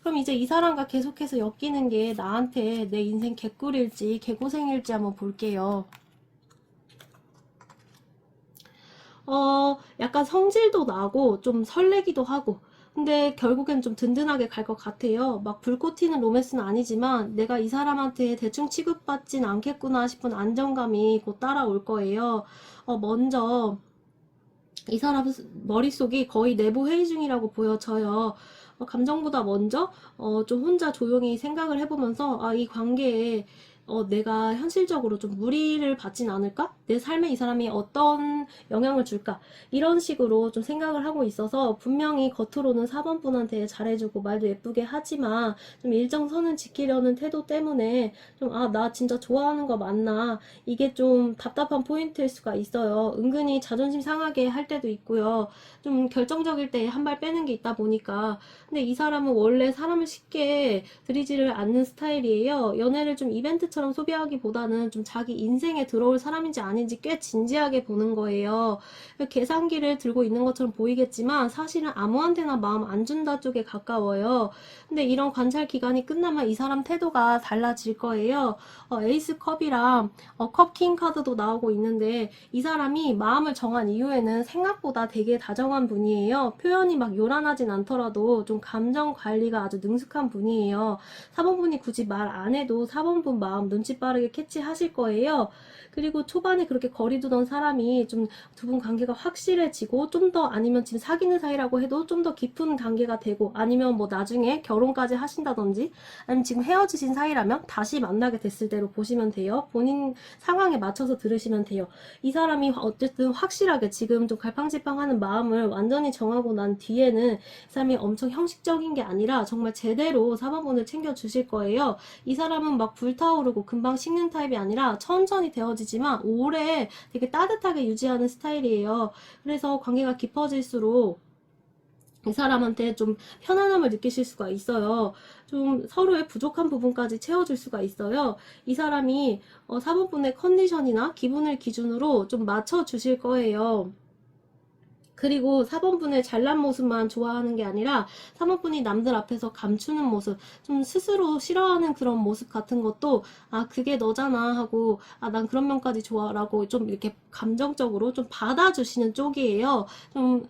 그럼 이제 이 사람과 계속해서 엮이는 게 나한테 내 인생 개꿀일지 개고생일지 한번 볼게요. 약간 성질도 나고 좀 설레기도 하고 근데 결국엔 좀 든든하게 갈 것 같아요. 막 불꽃 튀는 로맨스는 아니지만 내가 이 사람한테 대충 취급받진 않겠구나 싶은 안정감이 곧 따라올 거예요. 먼저 이 사람 머릿속이 거의 내부 회의 중이라고 보여져요. 감정보다 먼저 좀 혼자 조용히 생각을 해보면서 아, 이 관계에 내가 현실적으로 좀 무리를 받진 않을까? 내 삶에 이 사람이 어떤 영향을 줄까? 이런 식으로 좀 생각을 하고 있어서 분명히 겉으로는 4번 분한테 잘해주고 말도 예쁘게 하지만 좀 일정선을 지키려는 태도 때문에 좀, 나 진짜 좋아하는 거 맞나? 이게 좀 답답한 포인트일 수가 있어요. 은근히 자존심 상하게 할 때도 있고요. 좀 결정적일 때 한 발 빼는 게 있다 보니까. 근데 이 사람은 원래 사람을 쉽게 들이지를 않는 스타일이에요. 연애를 좀 이벤트처럼 소비하기보다는 좀 자기 인생에 들어올 사람인지 아닌지 꽤 진지하게 보는 거예요. 계산기를 들고 있는 것처럼 보이겠지만 사실은 아무한테나 마음 안 준다 쪽에 가까워요. 근데 이런 관찰 기간이 끝나면 이 사람 태도가 달라질 거예요. 에이스 컵이랑 컵킹 카드도 나오고 있는데 이 사람이 마음을 정한 이후에는 생각보다 되게 다정한 분이에요. 표현이 막 요란하진 않더라도 좀 감정 관리가 아주 능숙한 분이에요. 4번분이 굳이 말 안 해도 4번분 마음 눈치 빠르게 캐치하실 거예요. 그리고 초반에 그렇게 거리 두던 사람이 좀 두 분 관계가 확실해지고 좀 더 아니면 지금 사귀는 사이라고 해도 좀 더 깊은 관계가 되고 아니면 뭐 나중에 결혼까지 하신다든지 아니면 지금 헤어지신 사이라면 다시 만나게 됐을 때로 보시면 돼요. 본인 상황에 맞춰서 들으시면 돼요. 이 사람이 어쨌든 확실하게 지금 좀 갈팡질팡하는 마음을 완전히 정하고 난 뒤에는 이 사람이 엄청 형식적인 게 아니라 정말 제대로 4번분을 챙겨주실 거예요. 이 사람은 막 불타오르고 금방 식는 타입이 아니라 천천히 데워지지만 오래 되게 따뜻하게 유지하는 스타일이에요. 그래서 관계가 깊어질수록 이 사람한테 좀 편안함을 느끼실 수가 있어요. 좀 서로의 부족한 부분까지 채워줄 수가 있어요. 이 사람이 4번분의 컨디션이나 기분을 기준으로 좀 맞춰주실 거예요. 그리고 4번분의 잘난 모습만 좋아하는 게 아니라 3번분이 남들 앞에서 감추는 모습, 좀 스스로 싫어하는 그런 모습 같은 것도 그게 너잖아 하고 난 그런 면까지 좋아라고 좀 이렇게 감정적으로 좀 받아주시는 쪽이에요. 좀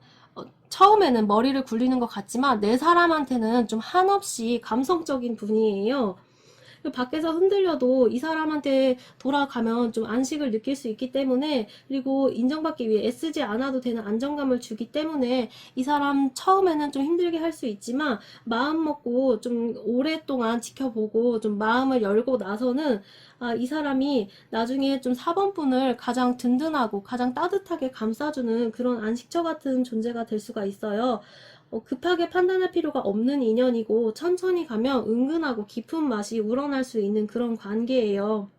처음에는 머리를 굴리는 것 같지만 내 사람한테는 좀 한없이 감성적인 분이에요. 밖에서 흔들려도 이 사람한테 돌아가면 좀 안식을 느낄 수 있기 때문에 그리고 인정받기 위해 애쓰지 않아도 되는 안정감을 주기 때문에 이 사람 처음에는 좀 힘들게 할 수 있지만 마음 먹고 좀 오랫동안 지켜보고 좀 마음을 열고 나서는 이 사람이 나중에 좀 4번분을 가장 든든하고 가장 따뜻하게 감싸주는 그런 안식처 같은 존재가 될 수가 있어요. 급하게 판단할 필요가 없는 인연이고 천천히 가면 은근하고 깊은 맛이 우러날 수 있는 그런 관계예요.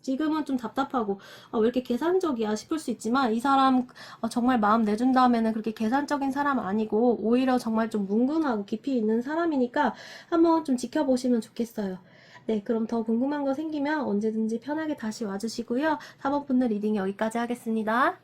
지금은 좀 답답하고 왜 이렇게 계산적이야 싶을 수 있지만 이 사람 정말 마음 내준 다음에는 그렇게 계산적인 사람 아니고 오히려 정말 좀 뭉근하고 깊이 있는 사람이니까 한번 좀 지켜보시면 좋겠어요. 네, 그럼 더 궁금한 거 생기면 언제든지 편하게 다시 와주시고요. 4번 분들 리딩 여기까지 하겠습니다.